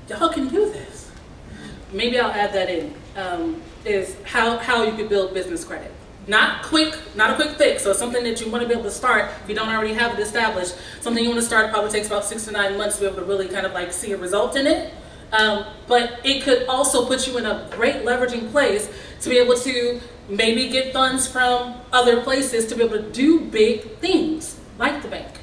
y'all can do this. Maybe I'll add that in. Is how you could build business credit. Not a quick fix, so something that you want to be able to start if you don't already have it established. Something you want to start probably takes about 6 to 9 months to be able to really kind of like see a result in it. But it could also put you in a great leveraging place to be able to maybe get funds from other places to be able to do big things like the bank.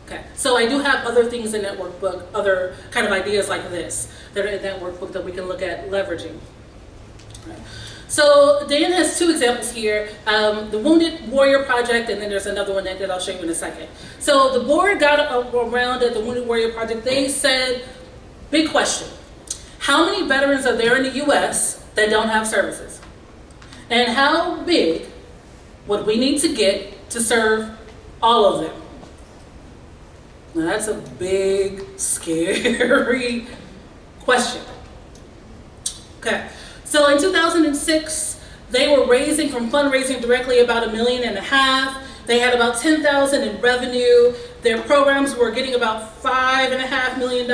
Okay, so I do have other things in that workbook, other kind of ideas like this that are in that workbook that we can look at leveraging. Right. So Dan has 2 examples here, the Wounded Warrior Project, and then there's another one that I'll show you in a second. So the board got around at the Wounded Warrior Project. They said, big question, how many veterans are there in the US that don't have services? And how big would we need to get to serve all of them? Now that's a big, scary question. Okay, so in 2006, they were raising from fundraising directly about $1.5 million. They had about $10,000 in revenue. Their programs were getting about $5.5 million.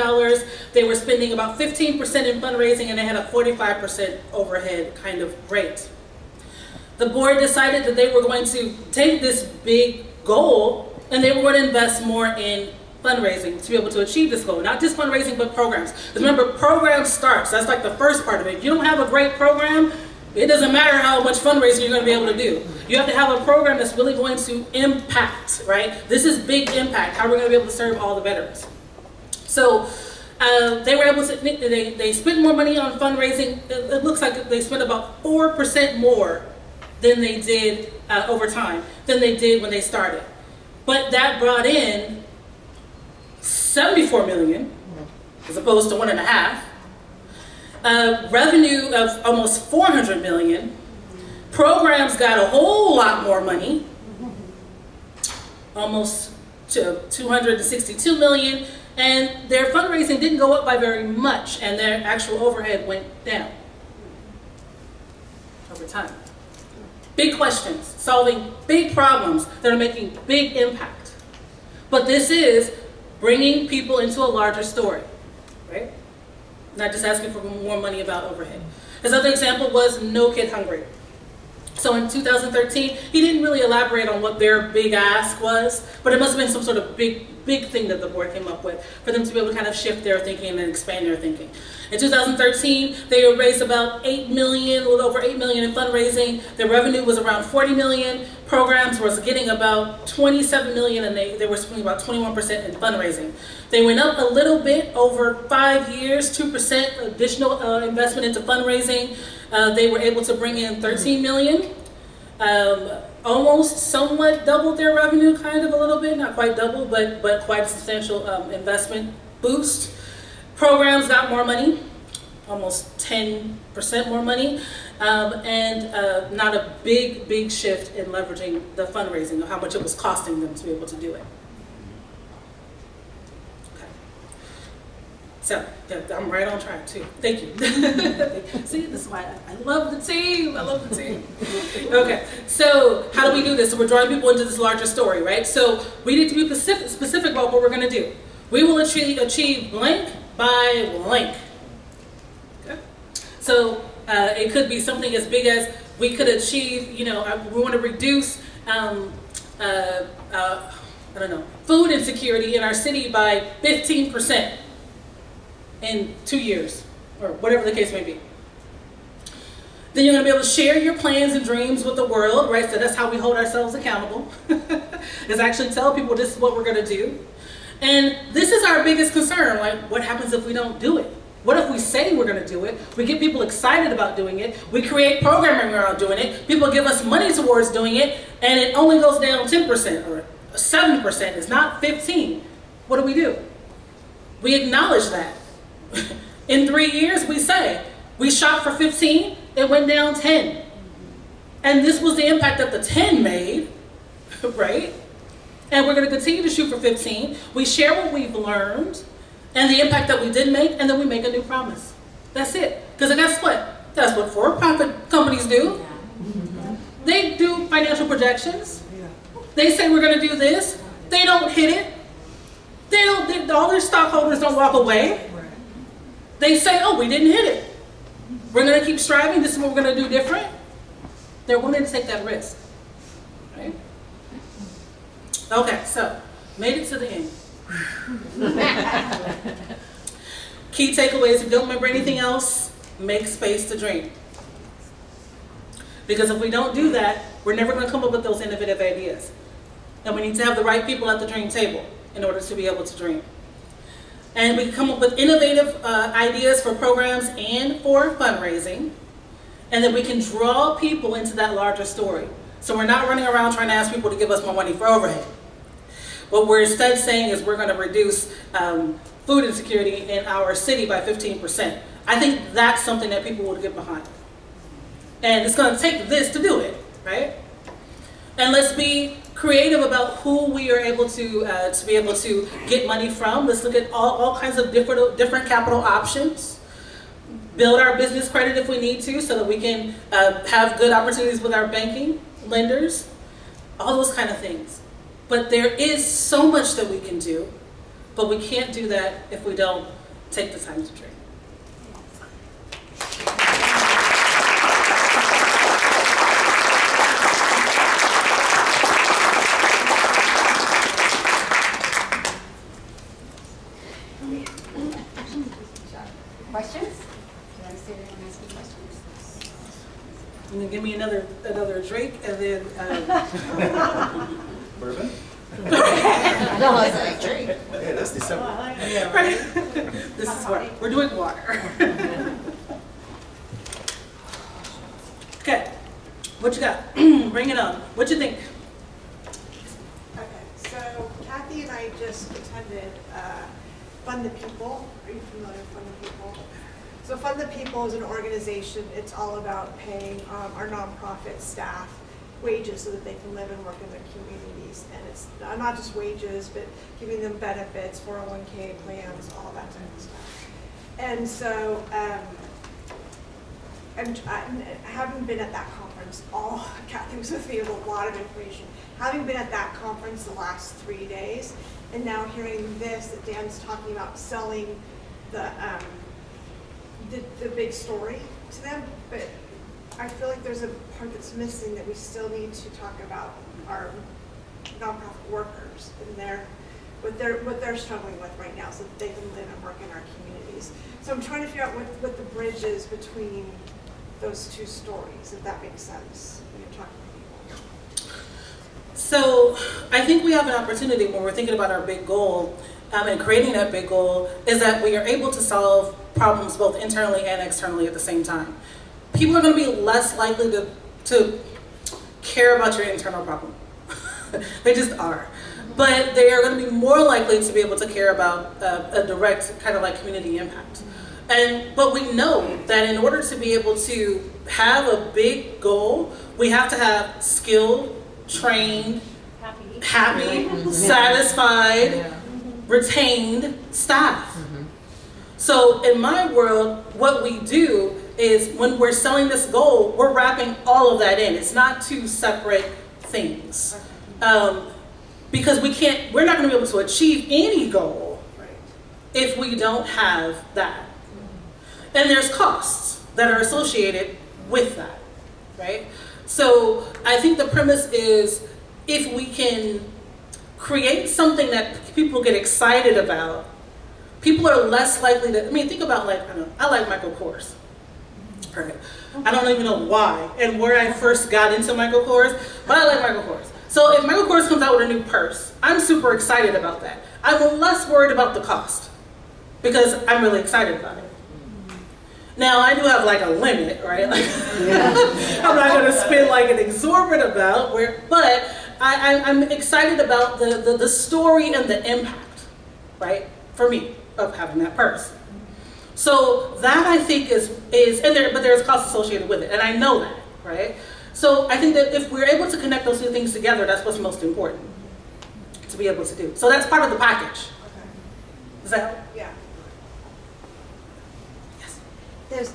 They were spending about 15% in fundraising, and they had a 45% overhead kind of rate. The board decided that they were going to take this big goal and they were going to invest more in fundraising to be able to achieve this goal. Not just fundraising, but programs. Because remember, program starts. That's like the first part of it. If you don't have a great program, it doesn't matter how much fundraising you're going to be able to do. You have to have a program that's really going to impact, right? This is big impact. How we're going to be able to serve all the veterans. So they were able to, they spent more money on fundraising. It looks like they spent about 4% more than they did over time, than they did when they started. But that brought in $74 million, as opposed to 1.5. Revenue of almost $400 million. Programs got a whole lot more money, almost to $262 million, and their fundraising didn't go up by very much, and their actual overhead went down over time. Big questions, solving big problems that are making big impact. But this is bringing people into a larger story, right? Not just asking for more money about overhead. His other example was No Kid Hungry. So in 2013, he didn't really elaborate on what their big ask was, but it must have been some sort of big thing that the board came up with for them to be able to kind of shift their thinking and expand their thinking. In 2013, they raised about $8 million, a little over $8 million in fundraising. Their revenue was around $40 million. programs was getting about 27 million, and they were spending about 21% in fundraising. They went up a little bit over 5 years, 2% additional investment into fundraising. They were able to bring in 13 million. Almost somewhat doubled their revenue, kind of a little bit, not quite double, but quite a substantial investment boost. Programs got more money, almost 10% more money, and not a big shift in leveraging the fundraising, or how much it was costing them to be able to do it. Okay. So, I'm right on track too. Thank you. See, this is why I love the team. I love the team. Okay, so how do we do this? So we're drawing people into this larger story, right? So we need to be specific about what we're going to do. We will achieve blank by blank. Okay. So it could be something as big as we could achieve, we want to reduce, I don't know, food insecurity in our city by 15%. In 2 years, or whatever the case may be. Then you're going to be able to share your plans and dreams with the world, right? So that's how we hold ourselves accountable, is actually tell people this is what we're going to do. And this is our biggest concern, like what happens if we don't do it? What if we say we're going to do it? We get people excited about doing it. We create programming around doing it. People give us money towards doing it, and it only goes down 10% or 7%. It's not 15%. What do? We acknowledge that. In 3 years, we say, we shot for 15, it went down 10. And this was the impact that the 10 made, right? And we're going to continue to shoot for 15. We share what we've learned and the impact that we did make, and then we make a new promise. That's it. Because guess what? That's what for-profit companies do. They do financial projections. They say we're going to do this. They don't hit it. All their stockholders don't walk away. They say, oh, we didn't hit it. We're going to keep striving. This is what we're going to do different. They're willing to take that risk. Right? Okay, so made it to the end. Key takeaways, if you don't remember anything else, make space to dream. Because if we don't do that, we're never going to come up with those innovative ideas. And we need to have the right people at the dream table in order to be able to dream. And we can come up with innovative ideas for programs and for fundraising. And then we can draw people into that larger story. So we're not running around trying to ask people to give us more money for overhead. What we're instead saying is we're going to reduce food insecurity in our city by 15%. I think that's something that people will get behind. And it's going to take this to do it, right? And let's be creative about who we are able to be able to get money from. Let's look at all kinds of different capital options. Build our business credit if we need to, so that we can have good opportunities with our banking lenders. All those kind of things. But there is so much that we can do, but we can't do that if we don't take the time to dream. Questions? Did I say anyone asking questions? You can give me another drink, and then. Bourbon? No, I was like, drink. Yeah, that's December. Yeah, right. This is water. We're doing water. Okay, what you got? Bring it on. What you think? Okay, so Kathy and I just attended Fund the People. Are you familiar with Fund the People? So Fund the People is an organization. It's all about paying our nonprofit staff wages so that they can live and work in their communities. And it's not just wages, but giving them benefits, 401k plans, all that type of stuff. And so having been at that conference, Kathy was with me with a lot of information. Having been at that conference the last 3 days, and now hearing this, that Dan's talking about selling the big story to them, but I feel like there's a part that's missing, that we still need to talk about our nonprofit workers and what they're struggling with right now, so that they can live and work in our communities. So I'm trying to figure out what the bridge is between those two stories, if that makes sense when you're talking to people. So I think we have an opportunity when we're thinking about our big goal and creating that big goal is that we are able to solve problems both internally and externally at the same time. People are going to be less likely to care about your internal problem. They just are. But they are going to be more likely to be able to care about a direct kind of like community impact. But we know that in order to be able to have a big goal, we have to have skilled, trained, happy, satisfied, retained staff. So in my world, what we do is when we're selling this goal, we're wrapping all of that in. It's not two separate things. Because we're not going to be able to achieve any goal if we don't have that. And there's costs that are associated with that, right? So I think the premise is if we can create something that people get excited about, people are less likely to, think about I like Michael Kors. Right? I don't even know why and where I first got into Michael Kors, but I like Michael Kors. So if Michael Kors comes out with a new purse, I'm super excited about that. I'm less worried about the cost because I'm really excited about it. Now I do have a limit, right? I'm not going to spend an exorbitant amount, but I'm excited about the story and the impact, right? For me, of having that purse. So that I think but there's cost associated with it, and I know that, right? So I think that if we're able to connect those two things together, that's what's most important to be able to do. So that's part of the package. Okay. Does that help? Yeah. Yes. There's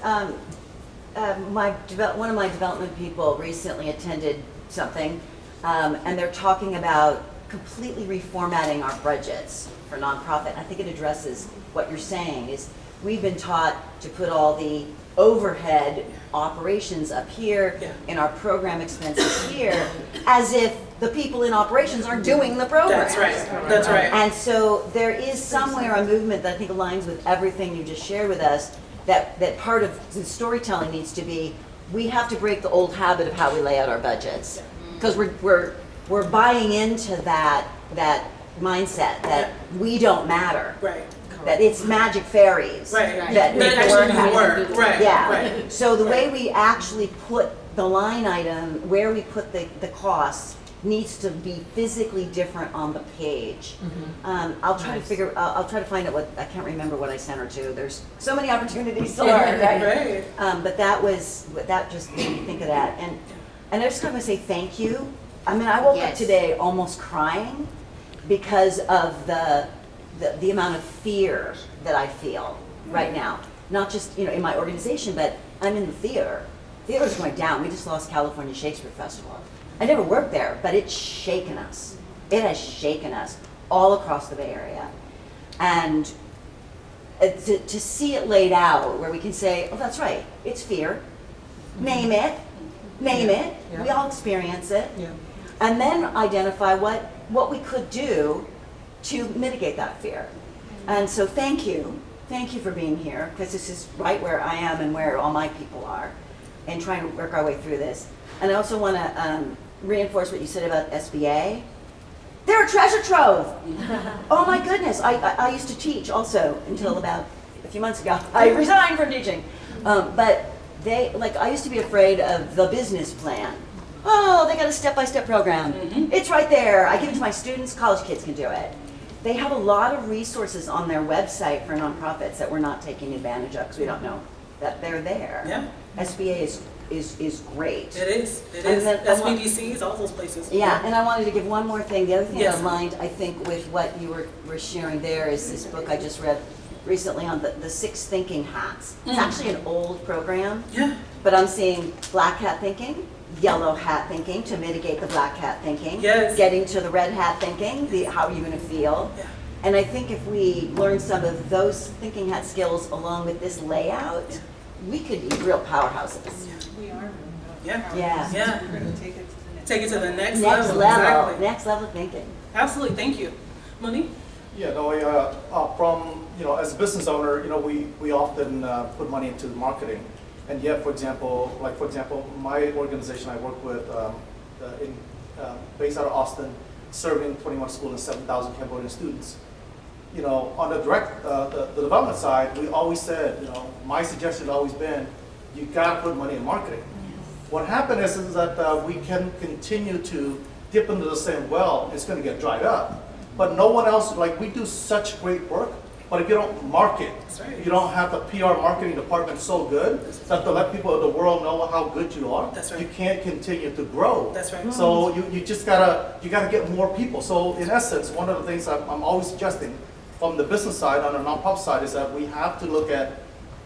one of my development people recently attended something, and they're talking about completely reformatting our budgets for nonprofit. I think it addresses what you're saying is we've been taught to put all the overhead operations up here and our program expenses here as if the people in operations are doing the program. That's right. That's right. And so there is somewhere a movement that I think aligns with everything you just shared with us that part of the storytelling needs to be we have to break the old habit of how we lay out our budgets because we're buying into that mindset that we don't matter. Right. That it's magic fairies. Right. That actually do the work. Right. Yeah. Right. So the way we actually put the line item, where we put the costs, needs to be physically different on the page. I'll try to find out I can't remember what I sent her to. There's so many opportunities to learn, right? But that just made me think of that. And I just want to say thank you. I woke up today almost crying because of the amount of fear that I feel right now. Not just in my organization, but I'm in the theater. Theater's going down. We just lost California Shakespeare Festival. I never worked there, but it's shaken us. It has shaken us all across the Bay Area. And to see it laid out where we can say, oh, that's right, it's fear. Name it. Yeah. We all experience it. Yeah. And then identify what we could do to mitigate that fear. And so thank you for being here, because this is right where I am and where all my people are, and trying to work our way through this. And I also want to reinforce what you said about SBA. They're a treasure trove. Oh my goodness, I used to teach also until about a few months ago. I resigned from teaching. But I used to be afraid of the business plan. Oh, they got a step-by-step program. It's right there. I give it to my students, college kids can do it. They have a lot of resources on their website for nonprofits that we're not taking advantage of because we don't know that they're there. Yeah. SBA is great. It is. SBDCs, all those places. Yeah, and I wanted to give one more thing. The other thing that aligned, I think, with what you were sharing there is this book I just read recently on the 6 thinking hats. It's actually an old program. Yeah. But I'm seeing black hat thinking, yellow hat thinking to mitigate the black hat thinking, getting to the red hat thinking, how are you going to feel? Yeah. And I think if we learn some of those thinking hat skills along with this layout, we could be real powerhouses. Yeah. We are. Yeah. We're going to take it to the next level. Exactly. Next level thinking. Absolutely. Thank you. Monique? Yeah, from, as a business owner, we often put money into marketing. And yet, for example, my organization I work with in based out of Austin, serving 21 schools and 7,000 Cambodian students. You know, on the direct, the development side, we always said, you know, my suggestion has always been, you gotta put money in marketing. What happened is that we can continue to dip into the same well, it's gonna get dried up. But no one else, like, we do such great work, but if you don't market, right. you don't have the PR marketing department so good that to let people of the world know how good you are, That's right. you can't continue to grow. That's right. So you just gotta get more people. So in essence, one of the things I'm always suggesting from the business side, on the nonprofit side, is that we have to look at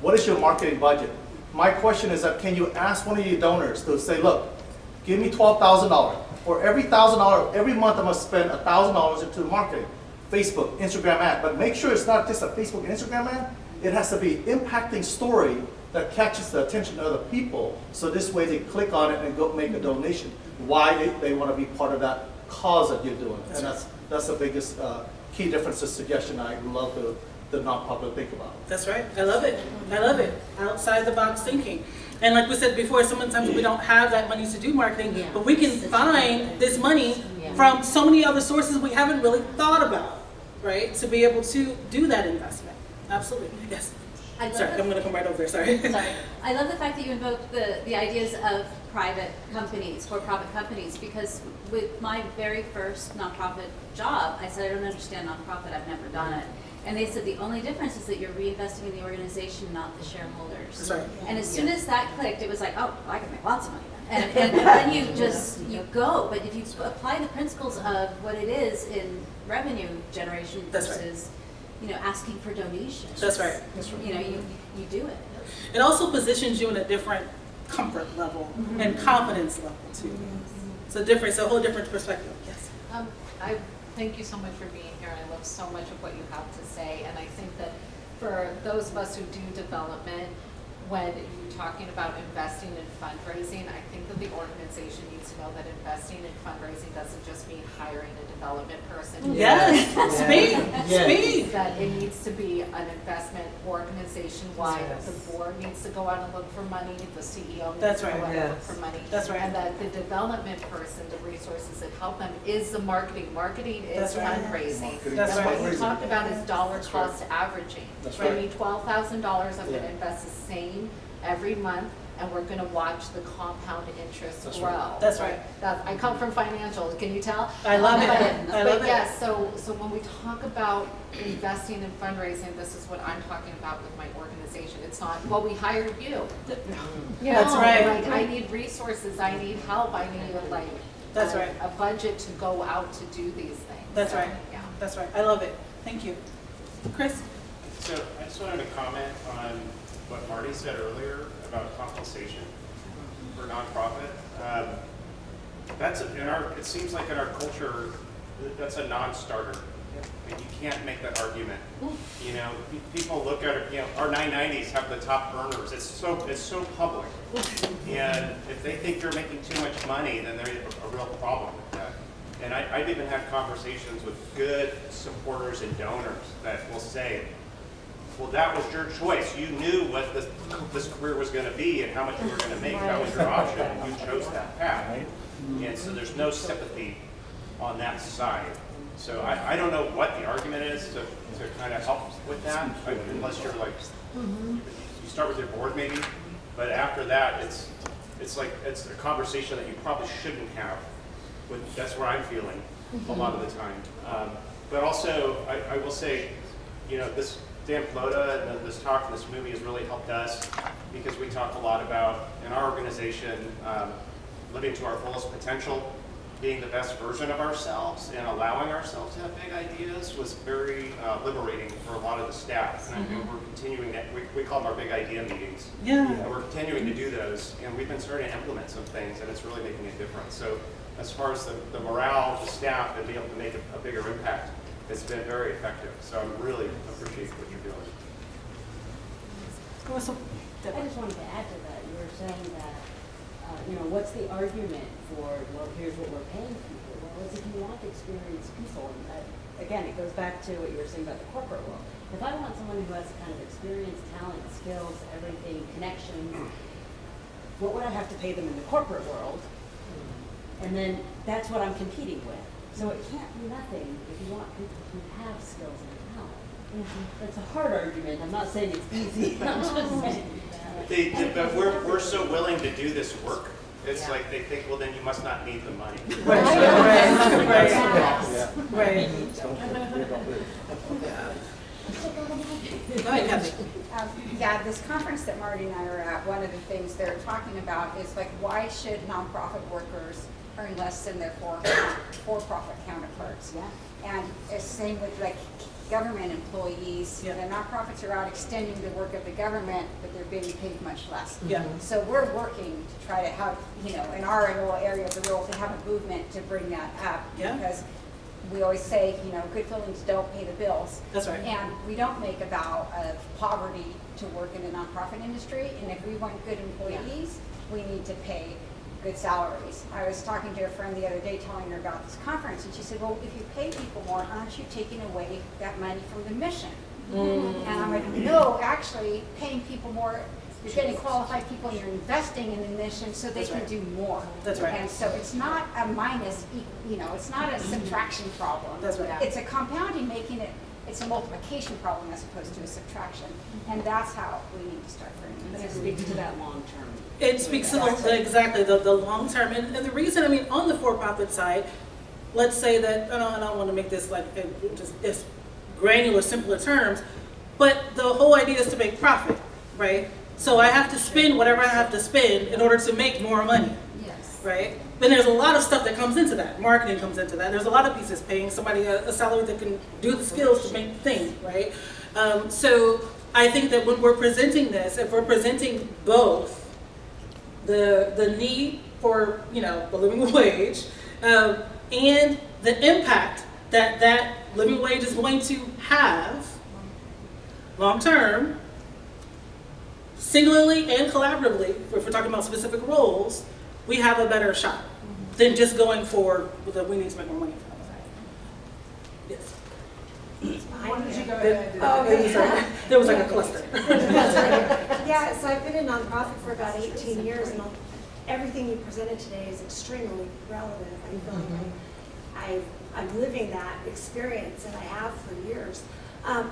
what is your marketing budget. My question is that can you ask one of your donors to say, look, give me $12,000. For every $1,000, every month I'm gonna spend $1,000 into marketing, Facebook, Instagram ad. But make sure it's not just a Facebook and Instagram ad. It has to be impacting story that catches the attention of other people. So this way they click on it and go make a donation. Why they want to be part of that cause that you're doing. And that's the biggest key difference, suggestion I would love the nonprofit to think about. That's right. I love it. I love it. Outside the box thinking. And like we said before, sometimes we don't have that money to do marketing, but we can find this money from so many other sources we haven't really thought about, right? To be able to do that investment. Absolutely. Yes. Sorry, I'm going to come right over there. Sorry. Sorry. I love the fact that you invoked the ideas of private companies, for-profit companies, because with my very first nonprofit job, I said, I don't understand nonprofit, I've never done it. And they said the only difference is that you're reinvesting in the organization, not the shareholders. That's right. And as soon as that clicked, it was like, oh, I can make lots of money then. And then you go. But if you apply the principles of what it is in revenue generation That's right. versus, asking for donations. That's right. You do it. It also positions you in a different comfort level and confidence level too. It's a whole different perspective. Yes. I thank you so much for being here. I love so much of what you have to say, and I think that for those of us who do development, when you're talking about investing in fundraising, I think that the organization needs to know that investing in fundraising doesn't just mean hiring a development person. Yes. Speak. That it needs to be an investment organization-wide. Yes. The board needs to go out and look for money. The CEO needs That's to go right. out and look for money. That's right. And that the development person, the resources that help them is the marketing. Marketing is That's right. fundraising. That's and right. what you talked about is dollar cost averaging. That's Give right. me $12,000, I'm going Yeah. to invest the same every month, and we're going to watch the compound interest That's grow. right. That's right. I come from financials, can you tell? I love it. But, I love but it. yes, so when we talk about investing in fundraising, this is what I'm talking about with my organization. It's not, well, we hired you. That's No, right. Like, I need resources, I need help, I need That's right. a budget to go out to do these things. That's So, right. Yeah. That's right. I love it. Thank you. Chris? So I just wanted to comment on what Marty said earlier about compensation for nonprofit. It seems like in our culture, that's a non-starter. And you can't make that argument. People look at it, our 990s have the top earners. It's so public. And if they think you're making too much money, then there's a real problem with that. And I've even had conversations with good supporters and donors that will say, well, that was your choice. You knew what this career was going to be and how much you were going to make. That was your option, and you chose that path. And so there's no sympathy on that side. So I don't know what the argument is to kind of help with that, unless you're like, you start with your board maybe, but after that, it's a conversation that you probably shouldn't have. That's where I'm feeling a lot of the time. But also, I will say, this Dan Pallotta and this talk and this movie has really helped us because we talk a lot about, in our organization, living to our fullest potential, being the best version of ourselves and allowing ourselves to have big ideas was very liberating for a lot of the staff. And we're continuing that. We call them our big idea meetings. Yeah. And we're continuing to do those, and we've been starting to implement some things, and it's really making a difference. So as far as the morale of the staff and being able to make a bigger impact, it's been very effective. So I really appreciate what you're doing. I just wanted to add to that. You were saying that, what's the argument for, well, here's what we're paying people? Well, it's if you want experienced people. And that, again, it goes back to what you were saying about the corporate world. If I want someone who has the kind of experience, talent, skills, everything, connections, what would I have to pay them in the corporate world? And then that's what I'm competing with. So it can't be nothing if you want people who have skills and talent. It's a hard argument. I'm not saying it's easy. I'm just saying. But we're so willing to do this work. It's like they think, well, then you must not need the money. Right. Go ahead, Kathy. Yeah, this conference that Marty and I are at, one of the things they're talking about is like, why should nonprofit workers earn less than their for-profit counterparts? Yeah. And it's the same with like government employees. Yeah. The nonprofits are out extending the work of the government, but they're being paid much less. Yeah. So we're working to try to have, you know, in our little area of the world, to have a movement to bring that up. Yeah. Because we always say, you know, good feelings don't pay the bills. That's right. And we don't make a vow of poverty to work in the nonprofit industry. And if we want good employees, we need to pay good salaries. I was talking to a friend the other day telling her about this conference, and she said, well, if you pay people more, aren't you taking away that money from the mission? And I'm like, no, actually, paying people more, you're getting qualified people, and you're investing in the mission so they That's can right. do more. That's right. And so it's not a minus, you know, it's not a subtraction problem. That's right. It's a compounding, making it, it's a multiplication problem as opposed to a subtraction. And that's how we need to start framing But it. it speaks to that long term. It speaks to exactly the long term, and the reason, I mean, on the for-profit side, let's say that, I don't want to make this like just as granular, simpler terms, but the whole idea is to make profit, right? So I have to spend whatever I have to spend in order to make more money, Yes. right? Then there's a lot of stuff that comes into that. Marketing comes into that. There's a lot of pieces, paying somebody a salary that can do the skills to make the thing, right? So I think that when we're presenting this, if we're presenting both the need for, you know, the living wage, and the impact that that living wage is going to have long term, singularly and collaboratively, if we're talking about specific roles, we have a better shot than just going for the we need to make more money. Yes. Why don't you go There was like a cluster. Yeah, so I've been in nonprofit for about 18 years, and everything you presented today is extremely relevant. I feel like I'm living that experience, and I have for years.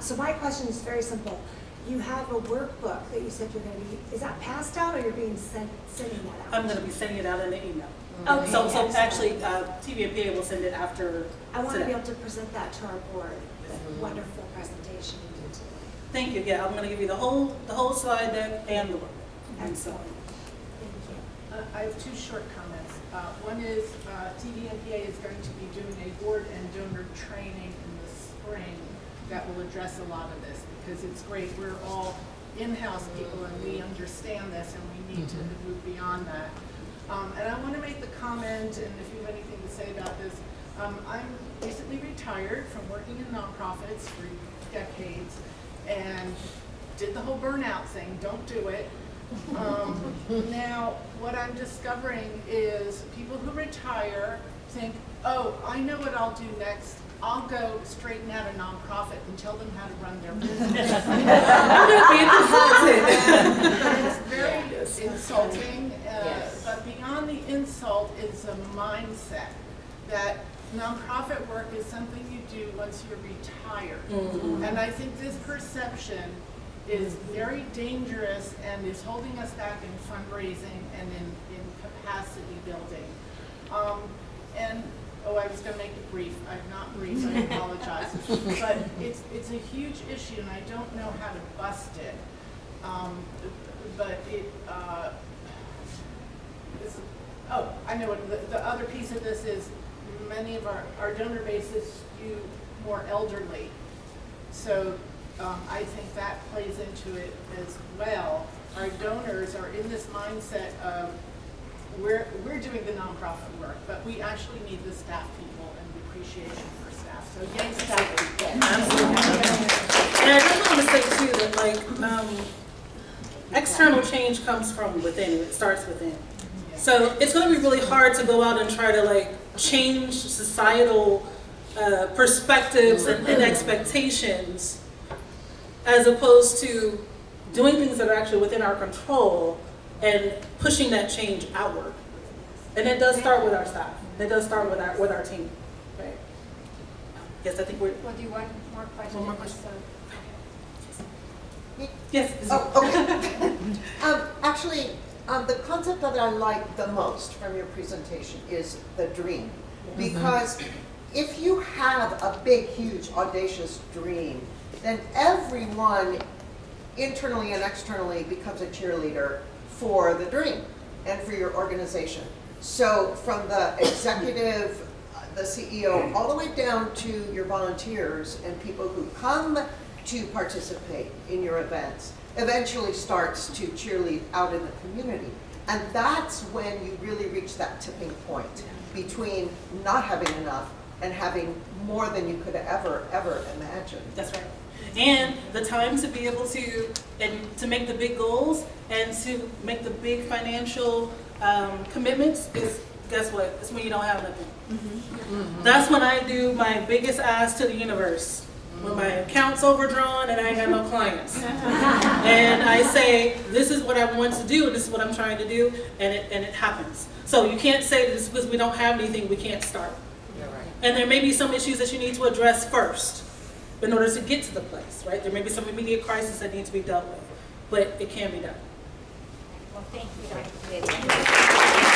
So my question is very simple. You have a workbook that you said you're going to be, is that passed out, or you're being sending that out? I'm going to be sending it out in the email. Okay, So excellent. actually, TVNPA will send it after I want to today. be able to present that to our board. That wonderful presentation you did today. Thank you. Yeah, I'm going to give you the whole slide deck and the work. And so, Excellent. Thank you. I have two short comments. One is TVNPA is going to be doing a board and donor training in the spring that will address a lot of this, because it's great. We're all in-house people and we understand this, and we need to move beyond that. And I want to make the comment, and if you have anything to say about this, I'm recently retired from working in nonprofits for decades and did the whole burnout thing. Don't do it. Now, what I'm discovering is people who retire think, oh, I know what I'll do next. I'll go straighten out a nonprofit and tell them how to run their business. I'm going to be a consultant. It's very insulting, but beyond the insult is a mindset that nonprofit work is something you do once you're retired. And I think this perception is very dangerous and is holding us back in fundraising and in capacity building. I was going to make it brief. I'm not brief. I apologize. But it's a huge issue, and I don't know how to bust it. I know what the other piece of this is. Many of our donor base is skewed more elderly, so I think that plays into it as well. Our donors are in this mindset of we're doing the nonprofit work, but we actually need the staff people and the appreciation for staff. So yay, staff people. Absolutely. And I just want to say too that like external change comes from within, and it starts within. So it's going to be really hard to go out and try to like change societal perspectives and expectations, as opposed to doing things that are actually within our control and pushing that change outward. And it does start with our staff. That does start with our team, right? Yes, I think we're. We'll do one more question. One more question. So- Yes. Oh, okay. Actually, the concept that I like the most from your presentation is the dream. Because if you have a big, huge, audacious dream, then everyone internally and externally becomes a cheerleader for the dream and for your organization. So from the executive, the CEO, all the way down to your volunteers and people who come to participate in your events, eventually starts to cheerlead out in the community. And that's when you really reach that tipping point between not having enough and having more than you could ever imagine. That's right. And the time to be able to make the big goals and to make the big financial commitments is, guess what? It's when you don't have nothing. That's when I do my biggest ask to the universe. When my account's overdrawn and I ain't got no clients. And I say, this is what I want to do, this is what I'm trying to do, and it happens. So you can't say that just because we don't have anything, we can't start. And there may be some issues that you need to address first in order to get to the place, right? There may be some immediate crisis that need to be dealt with, but it can be done. Well, thank you, Dr. Lydia.